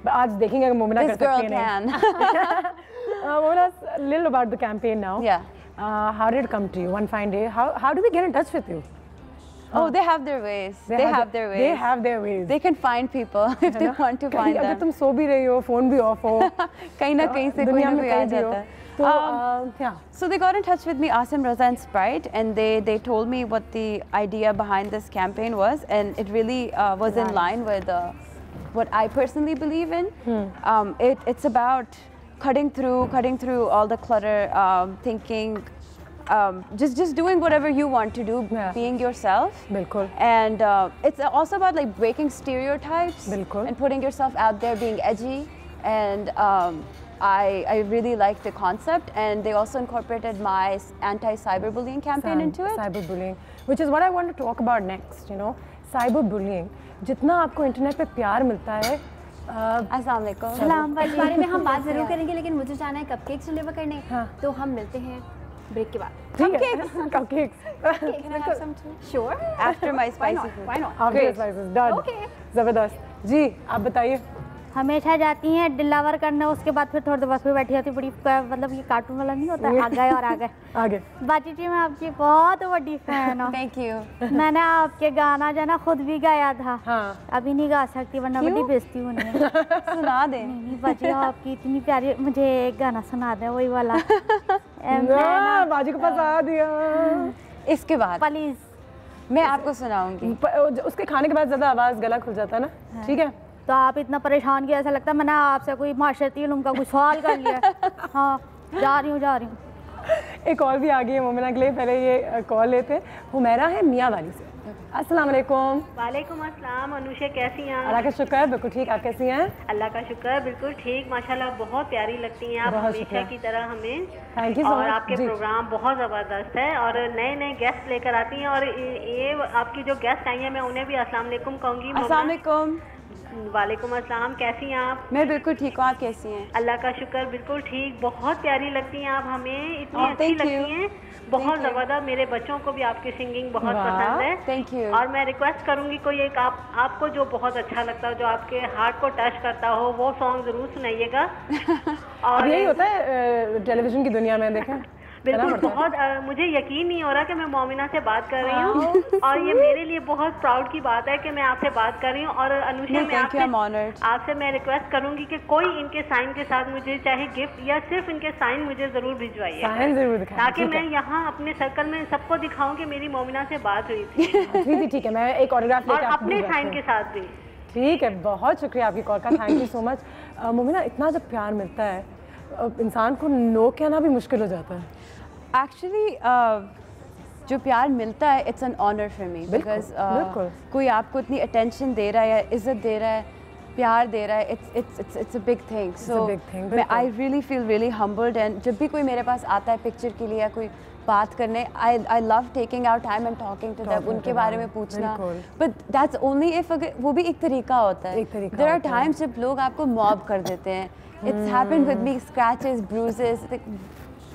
आज देखेंगे अगर मोमिना कर सकती है नहीं। Momina, a little about the campaign now. Yeah. How did it come to you one fine day? How do we get in touch with you? Oh, they have their ways. They have their ways. They can find people if they want to find them. अगर तुम सो भी रही हो, phone भी of हो, कहीं ना कहीं से कोई ना कोई आ जाता है। So they got in touch with me, Asim, Raza and Sprite, and they told me what the idea behind this campaign was, and it really was in line with what I personally believe in. It's about cutting through all the clutter, thinking just doing whatever you want to do, being yourself. बिल्कुल. And it's also about like breaking stereotypes. बिल्कुल. And putting yourself out there, being edgy. And I really liked the concept, and they also incorporated my anti-cyberbullying campaign into it. Cyberbullying, which is what I want to talk about next. You know, cyberbullying. जितना आपको internet पे प्यार मिलता है. अस्सलाम वालेकुम. सलाम. इस बारे में हम बात जरूर करेंगे, लेकिन मुझे जाना है कपकेक्स डिलीवर करने. तो हम मिलते हैं ब्रेक के बाद. Cupcakes. Can I have some too? Sure. After my spicy food. Why not? After spices. Done. Okay. जबरदस्त. जी, आप बताइए. हमेशा जाती हैं डिलीवर करने, उसके बाद फिर थोड़ी देर बस में बैठी होती, बड़ी मतलब ये कार्टून वाला नहीं होता, आ गए और आ गए. आगे. बाजी जी, मैं आपकी बहुत बड़ी फैन हूँ. Thank you. मैंने आपके गाना जो ना खुद भी गाया था. हाँ. अभी नहीं गा सकती वरना बड़ी बेइज्जती होनी है. सुना दे. नहीं बाजी, आपकी इतनी प्यारी, मुझे एक गाना सुना दे वही वाला. बाजी को फंसा दिया. इसके बाद प्लीज मैं आपको सुनाऊंगी. उसके खाने के बाद ज़्यादा आवाज़ गला खुल जाता है ना. ठीक है. तो आप इतना परेशान किया, ऐसा लगता है मैंने आपसे कोई माशरती इल्म का कुछ सवाल कर लिया. हाँ, जा रही हूँ. एक और भी आ गई है मोमिना के लिए. पहले ये कॉल लेते हैं. हुमैरा है मियाँ वाली से. अस्सलाम वालेकुम. वालेकुम अस्सलाम. अनुषा कैसी हैं? अल्लाह का शुक्र है, बिल्कुल ठीक. आप कैसी हैं? अल्लाह का शुक्र है, बिल्कुल ठीक. माशाल्लाह बहुत प्यारी लगती हैं आप हमेशा की तरह हमें. Thank you so much. और आपके प्रोग्राम बहुत ज़बरदस्त है और नए नए गेस्ट लेकर आती हैं. और ये आपकी जो गेस्ट आई हैं, मैं उन्हें भी अस्सलाम वालेकुम कहूँगी. अस्सलाम वालेकुम. वालेकुम अस्सलाम. कैसी हैं आप? मैं बिल्कुल ठीक हूँ. आप कैसी हैं? अल्लाह का शुक्र, बिल्कुल ठीक. बहुत प्यारी लगती हैं आप हमें, इतनी अच्छी लगती हैं, बहुत ज़बरदस्त. मेरे बच्चों को भी आपकी सिंगिंग बहुत पसंद है. Thank you. और मैं रिक्वेस्ट करूंगी कोई एक आपको जो बहुत अच्छा लगता हो, जो आपके हार्ट को टच करता हो, वो सॉन्ग जरूर सुनाइएगा. और यही होता है टेलीविजन की दुनिया में. देखें बिल्कुल. बहुत मुझे यकीन नहीं हो रहा कि मैं मोमिना से बात कर रही हूँ, और ये मेरे लिए बहुत प्राउड की बात है कि मैं आपसे बात कर रही हूँ. और अनुषा, मैं आपसे मैं रिक्वेस्ट करूंगी कि कोई इनके साइन के साथ मुझे चाहे गिफ्ट या सिर्फ इनके साइन मुझे जरूर भिजवाइए, ताकि मैं यहाँ अपने सर्कल में सबको दिखाऊं कि मेरी मोमिना से बात हुई थी. ठीक है, मैं एक ऑटोग्राफ और अपने साइन के साथ भी. ठीक है, बहुत शुक्रिया आपकी कॉल का. Thank you so much. Momina, इतना जब प्यार मिलता है इंसान को नो कहना भी मुश्किल हो जाता है. एक्चुअली जो प्यार मिलता है, it's an honour for me, because कोई आपको इतनी अटेंशन दे रहा है या इज्जत दे रहा है, प्यार दे रहा है, it's a big thing. So I really feel really humbled. And जब भी कोई मेरे पास आता है पिक्चर के लिए या कोई बात करने, I love taking out time and talking to them, उनके बारे में पूछना. बट दैट्स ओनली इफ, वो भी एक तरीका होता है. देयर आर टाइम्स जब लोग आपको मॉब कर देते हैं. It's happened with me, scratches, bruises.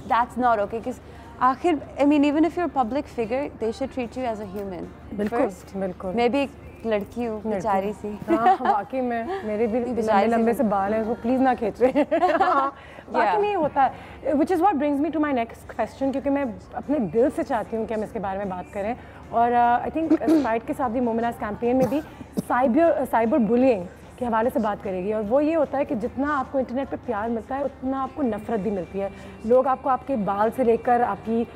That's not okay, because आखिर, I mean, even if you're a public figure, they should treat you as a human. बिल्कुल. मैं भी एक लड़की हूँ, बेचारी सी. हाँ, वाकई में मेरे भी लंबे से बाल हैं, वो प्लीज ना खींचे. वाकई में ये होता है. Which is what brings me to my next question, क्योंकि मैं अपने दिल से चाहती हूँ कि हम इसके बारे में बात करें. और आई थिंक स्पाइट के साथ भी मोमिना's कैंपेन में भी साइबर बुलिंग के हवाले से बात करेगी. और वो ये होता है कि जितना आपको इंटरनेट पे प्यार मिलता है, उतना आपको नफ़रत भी मिलती है. लोग आपको आपके बाल से लेकर, आपकी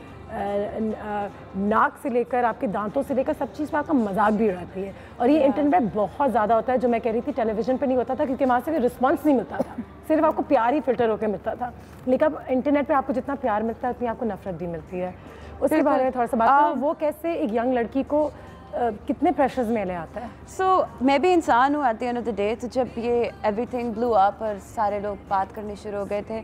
नाक से लेकर, आपके दांतों से लेकर, सब चीज़ पर आपका मजाक भी उड़ाती है. और ये इंटरनेट पे बहुत ज़्यादा होता है. जो मैं कह रही थी, टेलीविज़न पे नहीं होता था, क्योंकि वहाँ से रिस्पॉन्स नहीं मिलता था, सिर्फ आपको प्यार ही फिल्टर होकर मिलता था. लेकिन अब इंटरनेट पर आपको जितना प्यार मिलता है, उतनी आपको नफ़रत भी मिलती है. उसके बारे में थोड़ा सा बात करो. वो कैसे एक यंग लड़की को कितने प्रेशर्स में ले आता है. सो मैं भी इंसान हूँ eight the end of the day. तो जब ये एवरीथिंग ब्लू अप और सारे लोग बात करने शुरू हो गए थे,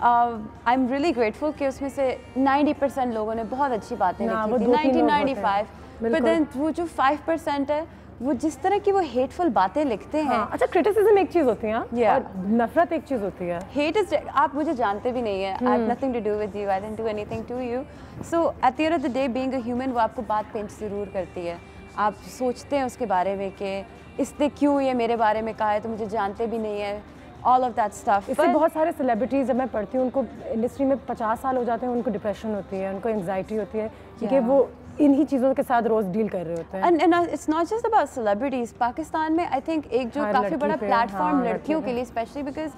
आई एम रियली ग्रेटफुल कि उसमें से 90% लोगों ने बहुत अच्छी बातें लिखी थी, 1995. बट देन वो जो 5% है, वो जिस तरह की वो हेटफुल बातें लिखते हैं. अच्छा, क्रिटिसिज्म एक चीज़ होती है और नफरत एक चीज़ होती है. हेट इज, आप मुझे जानते भी नहीं है. I have nothing to do with you, I didn't do anything to you. So at the end of the day, being a human, वो आपको बात पेंट ज़रूर करती है. आप सोचते हैं उसके बारे में कि इसने क्यों ये मेरे बारे में कहा है, तो मुझे जानते भी नहीं है. All of that stuff. इससे बहुत सारे सेलिब्रिटीज़ जब मैं पढ़ती हूँ, उनको इंडस्ट्री में 50 साल हो जाते हैं, उनको डिप्रेशन होती है, उनको एंग्जाइटी होती है, क्योंकि वो इन्हीं चीज़ों के साथ रोज़ डील कर रहे होते हैं. And it's not just about celebrities. Pakistan में आई थिंक एक जो काफ़ी बड़ा प्लेटफॉर्म लड़कियों के लिए, स्पेशली बिकॉज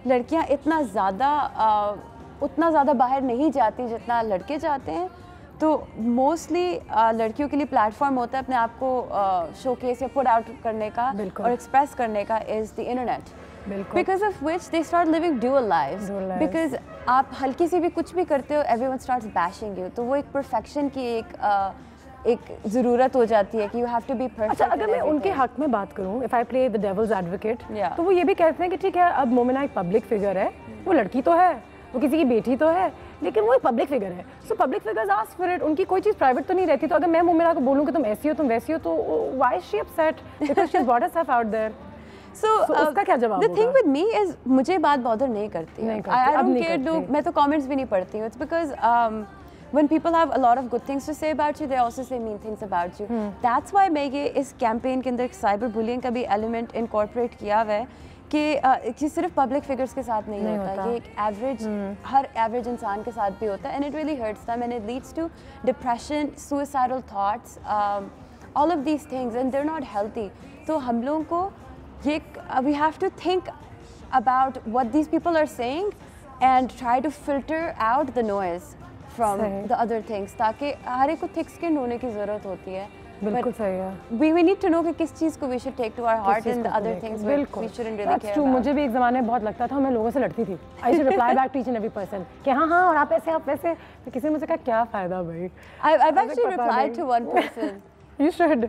लड़कियाँ उतना ज़्यादा बाहर नहीं जाती जितना लड़के जाते हैं. तो मोस्टली लड़कियों के लिए प्लेटफॉर्म होता है अपने आप को शोकेस या पुट आउट करने का और एक्सप्रेस करने का, is the internet. Because of which they start living dual lives. Because आप हल्की सी भी कुछ भी करते हो एवरीवन स्टार्ट्स बैशिंग यू, तो वो एक परफेक्शन की एक ज़रूरत हो जाती है कि you have to be perfect. अच्छा, अगर मैं उनके हक में बात करूं, if I play the devil's advocate, तो वो ये भी कहते हैं कि ठीक है, अब मोमिना एक पब्लिक फिगर है, वो लड़की तो है, वो किसी की बेटी तो है, लेकिन वो एक पब्लिक फिगर है। So public figures ask for it, उनकी कोई चीज़ प्राइवेट तो नहीं रहती। तो अगर मैं मोमिना को बोलूँ कि तुम ऐसी हो, तुम वैसी हो, तो why is she upset because she has brought herself out there? So उसका क्या जवाब होगा? The thing with me is मुझे बात बॉदर नहीं करती है। I don't care to, मैं तो comments भी नहीं पढ़ती हूँ। It's because when people have a lot of good things to say about you, they also say mean things about you. That's why मैं ये इस campaign के अंदर cyber bullying का भी element incorporate किया हुआ है कि सिर्फ public figures के साथ नहीं होता, ये एक average हर average इंसान के साथ भी होता है, and it really hurts them and it leads to depression, suicidal thoughts, all of these things, and they're not healthy. तो हम लोगों को we have to think about what these people are saying and try to filter out the noise from the other things, ताकि हर एक को thick skin होने की ज़रूरत होती है। बिल्कुल सही है। We need to know कि किस चीज़ को we should take to our heart and the other things we shouldn't really care about. मुझे भी एक ज़माने में बहुत लगता था, मैं लोगों से लड़ती थी। I should reply back to each and every person कि हाँ हाँ और आप ऐसे आप वैसे। तो किसी ने मुझे कहा क्या फ़ायदा भाई? I've actually replied to one person. You should.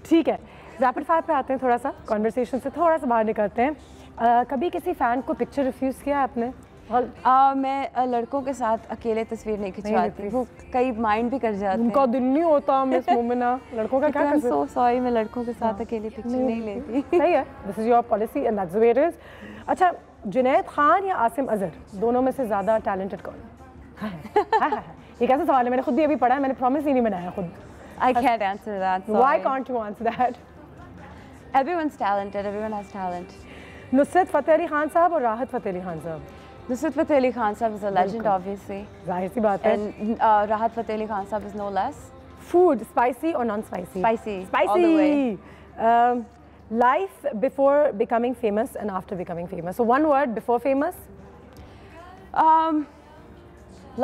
ठीक है, रैपिड फायर पे आते हैं, थोड़ा सा कॉन्वर्सेशन से थोड़ा सा बाहर निकलते हैं। कभी किसी फ़ैन को पिक्चर रिफ्यूज़ किया आपने? मैं लड़कों के साथ अकेले तस्वीर नहीं खिंचवाती, वो कई माइंड भी कर जाते हैं। उनका दिल नहीं होता मिस मोमिना, लड़कों का क्या कर सकते? I'm so sorry, मैं लड़कों के साथ अकेले पिक्चर नहीं लेती। सही है, this is your policy and that's the way it is. अच्छा, जुनैद खान या आसिम अजहर, दोनों में से ज़्यादा टैलेंटेड कौन है? ये कैसा सवाल है? मैंने खुद भी अभी पढ़ा है, मैंने प्रॉमिस ही नहीं बनाया खुद। I can't answer that. Why can't you answer that? Everyone's talented. Everyone has talent. Nusrat Fateh Ali Khan साहब और राहत फ़तेह अली खान साहब। Nusrat Fateh Ali Khan Sahab is a legend, obviously. जाहिर सी बात है। And Rahat Fateh Ali Khan Sahab is no less. Food, spicy or non-spicy? Spicy. Spicy. All the way. Life before becoming famous and after becoming famous. So one word, before famous.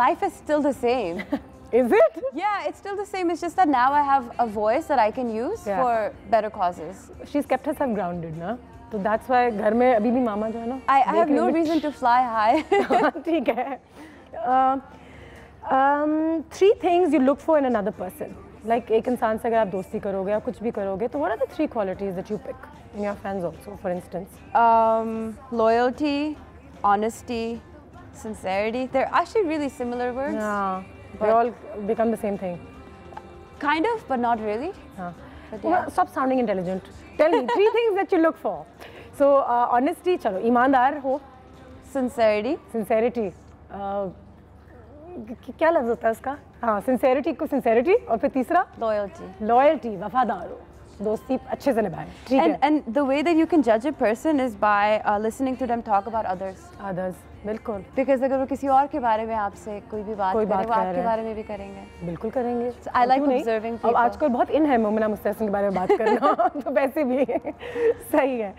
Life is still the same. Is it? Yeah, it's still the same. It's just that now I have a voice that I can use for better causes. She's kept herself grounded, na? So that's why घर में अभी भी मामा जो है ना, I have no reason to fly high. ठीक है. 3 things you look for in another person. Like एक इंसान से अगर आप दोस्ती करोगे या कुछ भी करोगे, तो what are the 3 qualities that you pick in your friends also, for instance? Loyalty, honesty, sincerity. They're actually really similar words. Yeah, they all become the same thing. Kind of, but not really. Stop sounding intelligent. Tell me 3 things that you look for. So honesty, चलो ईमानदार हो. Sincerity. Sincerity. क्या लफ्ज़ होता है इसका? हाँ, sincerity को sincerity और फिर तीसरा loyalty. Loyalty, वफादार हो, दोस्ती अच्छे से निभाएं. ठीक है. And the way that you can judge a person is by listening to them talk about others. Others, बिल्कुल. Because अगर वो किसी और के बारे में आपसे कोई भी बात करे, वो आपके बारे में भी करेंगे. बिल्कुल करेंगे. So I like observing people. अब आजकल बहुत इन है मोमिना मुस्तहसन के बारे में बात करना, तो वैसे भी सही है.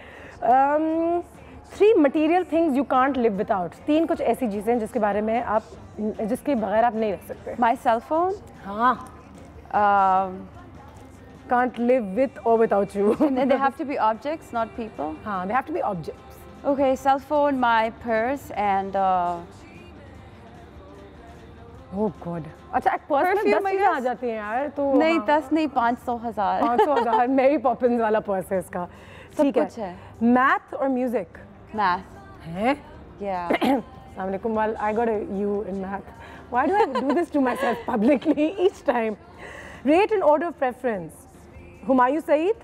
3 material things you can't live without. 3 कुछ ऐसी चीज़ें हैं जिसके बारे में आप, जिसके बगैर आप नहीं रह सकते. My cell phone. हाँ. Can't live with or without you. And they have to be objects, not people. हाँ, they have to be objects. Okay, cell phone, my purse, and Oh God. अच्छा, एक पर्स में 10 चीज़ें आ जाती हैं यार, तो नहीं 10 नहीं 500,000. 500,000 मेरी पॉपिंस वाला पर्स है इसका. ठीक है. Math or music? Math. हैं? Yeah. Assalamu alaikum. Well, I got a U in math. Why do I do this to myself publicly each time? Rate in order of preference. Humayun Saeed,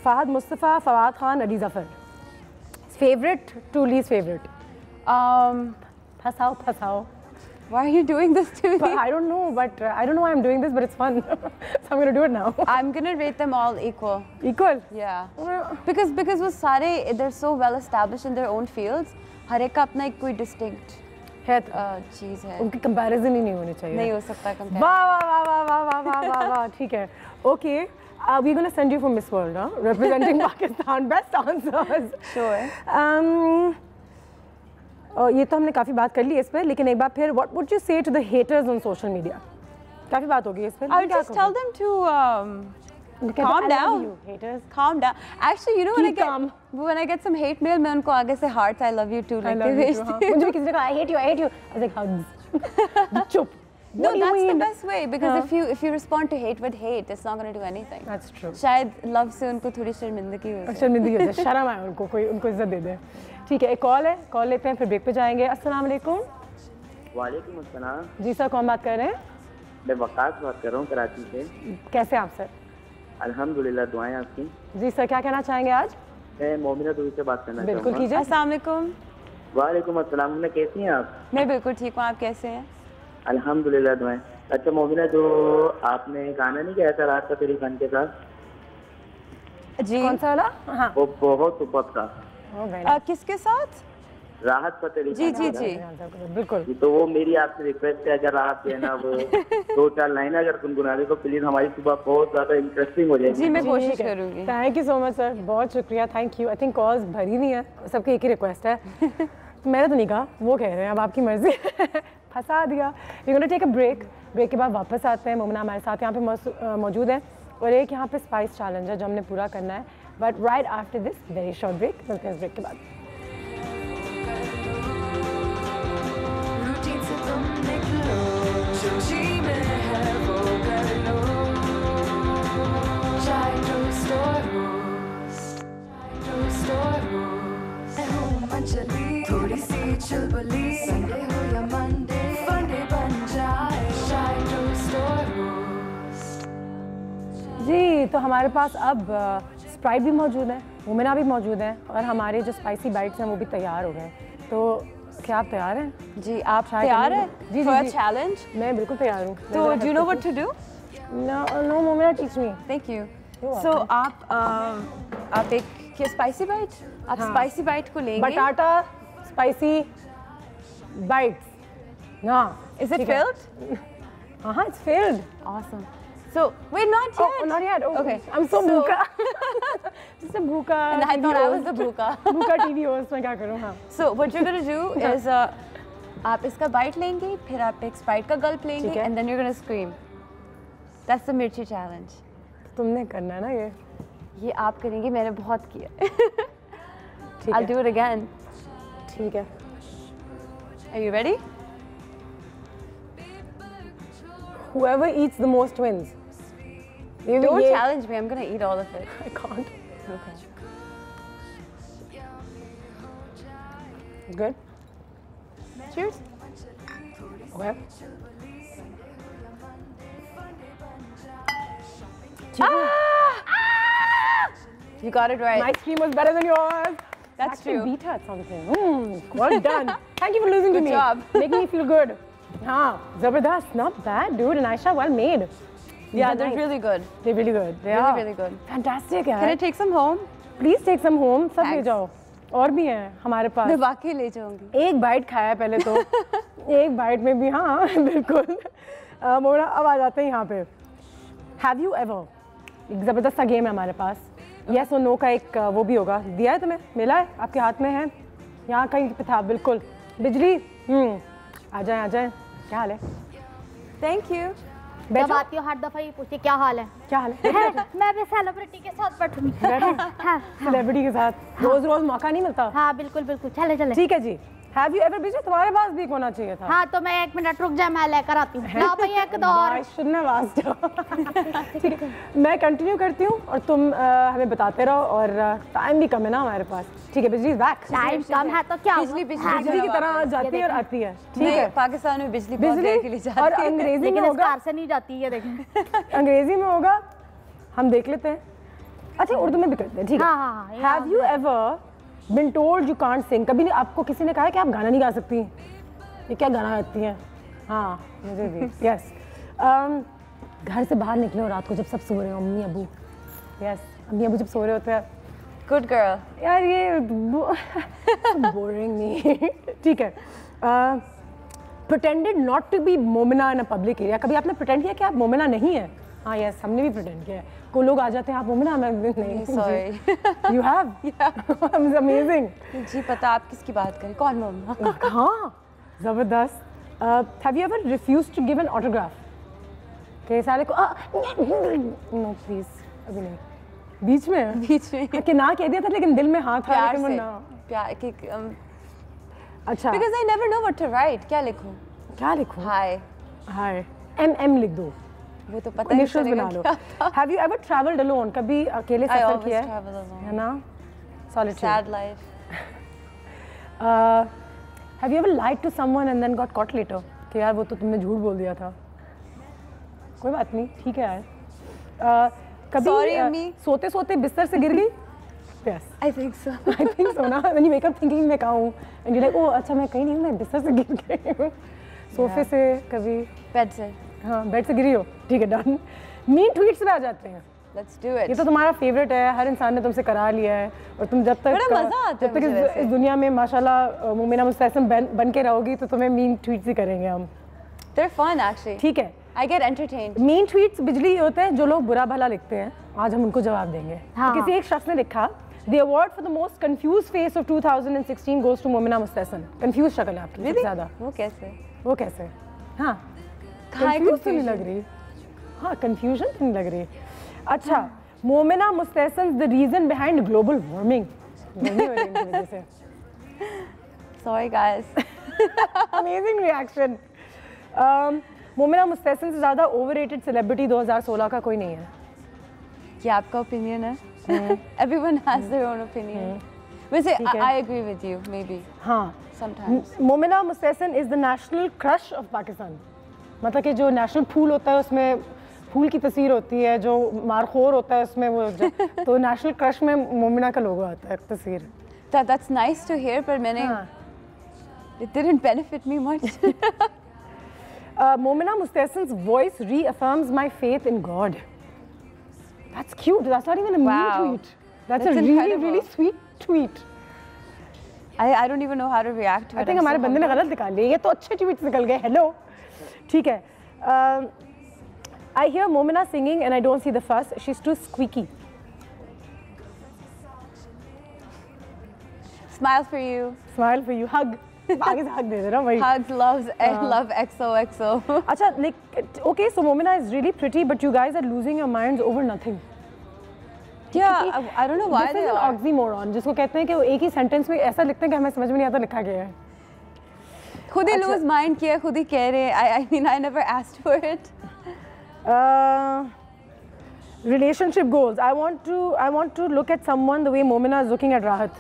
Fahad Mustafa, Fawad Khan, Ali Zafar. Favorite to least favorite? Phasao. Why are you doing this to me? But I don't know, I don't know why I'm doing this, but it's fun. So I'm going to do it now. I'm going to rate them all equal. Equal? Yeah. Because वो सारे, they're so well established in their own fields. हर एक का अपना एक कोई distinct चीज़ है. उनकी comparison ही नहीं होनी चाहिए. नहीं हो सकता comparison. वाह. ठीक है. Okay. We're going to send you for Miss World, huh? Representing Pakistan. Best answers. Sure. ये तो हमने काफ़ी बात कर ली इस पर, लेकिन एक बार फिर what would you say to the haters on social media? काफ़ी बात होगी इस पर. I'll just tell them to Calm down. Haters. Calm down. Actually, you know when I get some hate mail, मैं उनको आगे से hearts I love you too like के भेजती हूँ. मुझे भी किसी ने कहा I hate you. I was like hugs. चुप. No, that's the best way because if you respond to hate with hate, it's not going to do anything. That's true. शायद love से उनको थोड़ी शर्मिंदगी हो जाए. शर्मिंदगी हो जाए, शर्म आए उनको, कोई उनको इज्जत दे दे. ठीक है, एक कॉल है, कॉल लेते हैं फिर ब्रेक पे जाएंगे. अस्सलाम वालेकुम. वालेकुम अस्सलाम. जी सर, कौन बात कर रहे हैं? मैं वकास बात कर रहा हूँ कराची से. कैसे आप सर? अल्हम्दुलिल्लाह, दुआएं आपकी. जी सर, क्या कहना चाहेंगे आज? मैं मोमिना दूरी से बात करना चाहूँगा. बिल्कुल कीजिए. अस्सलाम वालेकुम. वालेकुम अस्सलाम. मोमिना कैसी हैं आप? मैं बिल्कुल ठीक हूँ, आप कैसे हैं? अल्हम्दुलिल्लाह, दुआएं. अच्छा मोमिना, जो आपने गाना नहीं गाया था रात का तेरी फन के साथ? जी. कौन सा वाला? हाँ. वो बहुत सुपर था. किसके साथ? राहत फतेह. जी जी जी बिल्कुल. तो वो मेरी आपसे रिक्वेस्ट है, अगर आप है ना वो 2-4 लाइन अगर गुनगुना दे तो प्लीज हमारी सुबह बहुत ज्यादा इंटरेस्टिंग हो जाएगी. जी मैं कोशिश करूंगी. Thank you so much sir, बहुत शुक्रिया. Thank you. I think calls भरी नहीं है, सबकी एक ही रिक्वेस्ट है. मैंने तो नहीं कहा, वो कह रहे हैं, अब आपकी मर्जी. फंसा दिया. We gonna take a break. Break के बाद वापस आते हैं. मोमिना हमारे साथ यहाँ पे मौजूद है और एक यहाँ पे स्पाइस चैलेंज है जो हमने पूरा करना है. But right after this very short break. मिलते हैं इस ब्रेक के बाद. थोड़ी सी चुलबुली, संडे हो या मंडे, फंडे बन जाए शाय जी. तो हमारे पास अब स्प्राइट भी मौजूद है, मोमिना भी मौजूद है और हमारे जो स्पाइसी बाइट्स हैं वो भी तैयार हो गए. तो क्या आप तैयार हैं? जी आप तैयार हैं? जी जी चैलेंज. मैं बिल्कुल तैयार हूँ. तो do you know what to do? No Momina, teach me. Thank you. So आप एक स्पाइसी बाइट, आप स्पाइसी बाइट को लेंगे. बटाटा स्पाइसी बाइट्स. हाँ. Is it filled? हाँ, it's filled. Awesome. So we're not yet. Oh, not yet. Oh, okay. I'm so bhuka. Just a bhuka. And I thought I was the bhuka. Bhuka TV host. मैं क्या करूँ? हाँ. So what you're gonna do is आप इसका bite लेंगे, फिर आप एक स्प्राइट का गल्प लेंगे, and then you're gonna scream. That's the मिर्ची challenge. तुमने करना है ना ये? ये आप करेंगे, मैंने बहुत किया. I'll do it again. ठीक है. Are you ready? Whoever eats the most wins. Don't challenge me. I'm gonna eat all of it. I can't. Okay. Good. Cheers. Okay. You got it right. My scream was better than yours. That's true. Beat her at something. Well done. Thank you for losing to me. Good job. Making me feel good. हाँ, ज़बरदस्त. Not bad, dude. And Aisha, well made. Yeah, they're really good. They're really good. They are really good. Fantastic. Can I take some home? Please take some home. सब ले जाओ. और भी हैं हमारे पास. मैं वाकई ले जाऊँगी. एक बाइट खाया पहले तो. एक बाइट में भी हाँ बिल्कुल. मोना अब आ जाते हैं यहाँ पे. Have you ever? एक ज़बरदस्त सा गेम है हमारे पास. Yes और no का एक वो भी होगा. दिया है तुम्हें? मिला है? आपके हाथ में है? यहाँ कहीं पे था बिल्कुल. बिजली. आ जाए. क्या हाल है? Thank you. जब आती हो हर दफा ये पूछती क्या हाल है? क्या हाल है? मैं भी सेलिब्रिटी के साथ बैठूंगी. सेलिब्रिटी के साथ रोज मौका नहीं मिलता. हाँ बिल्कुल चले. ठीक है जी. Have you ever बिजली तुम्हारे पास भी होना चाहिए था. हाँ तो मैं 1 मिनट रुक जाए, मैं लेकर आती हूँ. ना भाई एक दो और. ठीक है. मैं कंटिन्यू करती हूँ और तुम हमें बताते रहो और टाइम भी कम है ना हमारे पास. ठीक है बिजली बैक. टाइम कम है तो क्या? बिजली की तरह जाती है और आती है. ठीक है. पाकिस्तान में बिजली बहुत देर के लिए जाती है. और अंग्रेजी में होगा. से नहीं जाती है देखें. अंग्रेजी में होगा. हम देख लेते हैं. अच्छा उर्दू में भी करते हैं. ठीक है. Have you ever been told you can't sing? कभी नहीं आपको किसी ने कहा है कि आप गाना नहीं गा सकती? ये क्या गाना गाती हैं? हाँ मुझे भी. Yes. घर से बाहर निकले हो रात को जब सब सो रहे हो, अम्मी अबू. Yes. अम्मी अबू जब सो रहे होते हैं. Good girl. यार ये boring नहीं. ठीक है. Pretended not to be Momina in a public area. कभी आपने pretend किया कि आप मोमिना नहीं है? हाँ यस हमने भी प्रिटेंड किया है. कोई लोग आ जाते हैं आप मोमिना, मैं नहीं. सॉरी. You have? या अमेजिंग. जी पता आप किसकी बात करें, कौन मोमिना? हाँ ज़बरदस्त. Have you ever refused to give an autograph? के सारे को नो प्लीज अभी नहीं, बीच में बीच में कि ना कह दिया था लेकिन दिल में हाँ था, प्यार लेकिन वो से ना। प्यार के अच्छा because I never know what to write. क्या लिखूं? क्या लिखूं? हाय MM लिख दो, वो तो पता नहीं बना लो। Have you ever traveled alone? कभी अकेले सफर किया है ना? Solitude. Sad life. Have you ever lied to someone and then got caught later? कि यार वो तो तुमने झूठ बोल दिया था। कोई बात नहीं, ठीक है यार। कभी सोते सोते बिस्तर से गिर गई? Yes. I think so. I think so ना। When you wake up thinking मैं कहाँ हूँ, and you're like, oh अच्छा मैं कहीं नहीं हूँ, मैं बिस्तर से गिर गई हूँ। सोफे से कभी? बेड से। हाँ बेड से गिरी हो, ठीक है डन। मीन ट्वीट्स पे आ जाते हैं। Let's do it. ये तो तुम्हारा फेवरेट है, हर इंसान ने तुमसे करा लिया है और तुम जब तक इस दुनिया में माशाल्लाह मोमिना मुस्तहसन बन के रहोगी तो तुम्हें मीन ट्वीट्स ही करेंगे हम। They're fun actually. ठीक है। I get entertained. Mean tweets बिजली होते हैं जो लोग बुरा भला लिखते हैं, आज हम उनको जवाब देंगे। हाँ। तो किसी एक शख्स ने लिखा The award for the most confused face of 2016 goes to Momina Mustehsan. Confuse शक्ल है आपकी सबसे ज़्यादा। वो कैसे? वो कैसे? हाँ। कंफ्यूज तो नहीं लग रही। हाँ कंफ्यूजन तो नहीं लग रही। अच्छा, Momina Mustehsan the reason behind global warming। गर्मी हो रही है इनकी वजह से। Sorry guys. Amazing reaction। Momina Mustehsan से ज़्यादा overrated celebrity 2016 का कोई नहीं है। क्या आपका ओपिनियन है? Everyone has their own opinion. वैसे I agree with you maybe. हाँ. Sometimes. Momina Mustehsan is the national crush of Pakistan। मतलब कि जो नेशनल फूल होता है उसमें फूल की तस्वीर होती है, जो मारखोर होता है उसमें वो तो नेशनल क्रश में मोमिना का लोगो आता है तस्वीर। That's nice to hear, पर मैंने it didn't benefit me much. Momina Mustahsan's voice reaffirms my faith in God. That's cute. That's not even a mean tweet. That's a really sweet tweet. I don't even know how to react to it. I think हमारे बंदे ने गलत निकाल लिया। ये तो अच्छे tweets निकल गए। Hello. ठीक है। I hear Momina singing and I don't see the fuss. She's too squeaky. Smile for you. Smile for you. Hug. आगे से hug दे देना भाई. Hugs, loves, love, XOXO. अच्छा, like, okay, so Momina is really pretty, but you guys are losing your minds over nothing. Yeah, I don't know why they are. This is an oxymoron, जिसको कहते हैं कि वो एक ही sentence में ऐसा लिखते हैं कि हमें समझ में नहीं आता लिखा गया है. खुद ही lose mind किया, खुद ही कह रहे हैं. I mean, I never asked for it. Relationship goals. I want to look at someone the way Momina is looking at Rahat.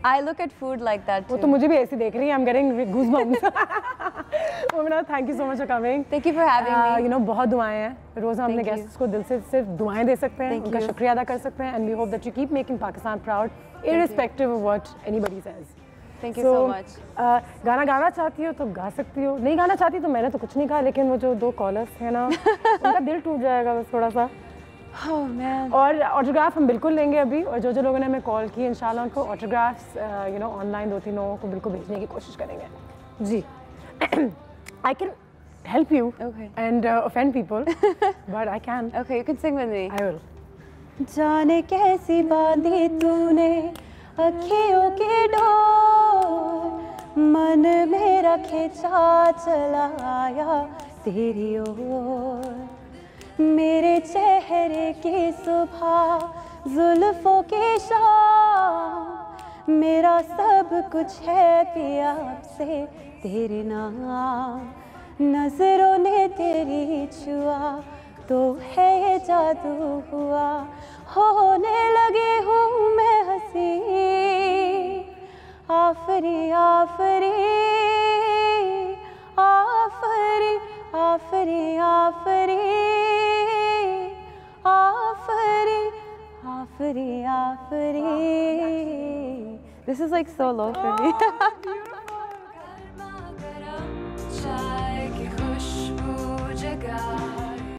I look at food like that too. वो तो मुझे भी ऐसी देख रही है. I'm getting goosebumps. Momina, thank you so much for coming. Thank you for having me. You know, बहुत दुआएं हैं. रोज़ हमने guests को दिल से सिर्फ दुआएं दे सकते हैं. उनका शुक्रिया अदा कर सकते हैं. And we hope that you keep making Pakistan proud, irrespective of what anybody says. Thank you so much. गाना गाना चाहती हो तो गा सकती हो. नहीं गाना चाहती तो मैंने तो कुछ नहीं कहा, लेकिन वो जो दो कॉलर्स हैं ना, उनका दिल टूट जाएगा बस थोड़ा सा. Oh man. और ऑटोग्राफ हम बिल्कुल लेंगे अभी, और जो लोगों ने हमें कॉल की इंशाल्लाह उनको ऑटोग्राफ्स यू नो ऑनलाइन 2-3 लोगों को बिल्कुल भेजने की कोशिश करेंगे. जी. I can help you and offend people, but I can. Okay, you can sing with me. I will. जाने कैसी बांधी तूने अखियों की डोर, मन मेरा खिंचा चला आया तेरी ओर. मेरे चेहरे की सुबह जुल्फों की शाम, मेरा सब कुछ है पिया से तेरे नाम. नजरों ने तेरी छुआ तो है ये जादू हुआ, होने लगी हूँ मैं हंसी. आफरी आफरी आफरी आफरी आफरी आफरी आफरी आफरी. This is like so low for me.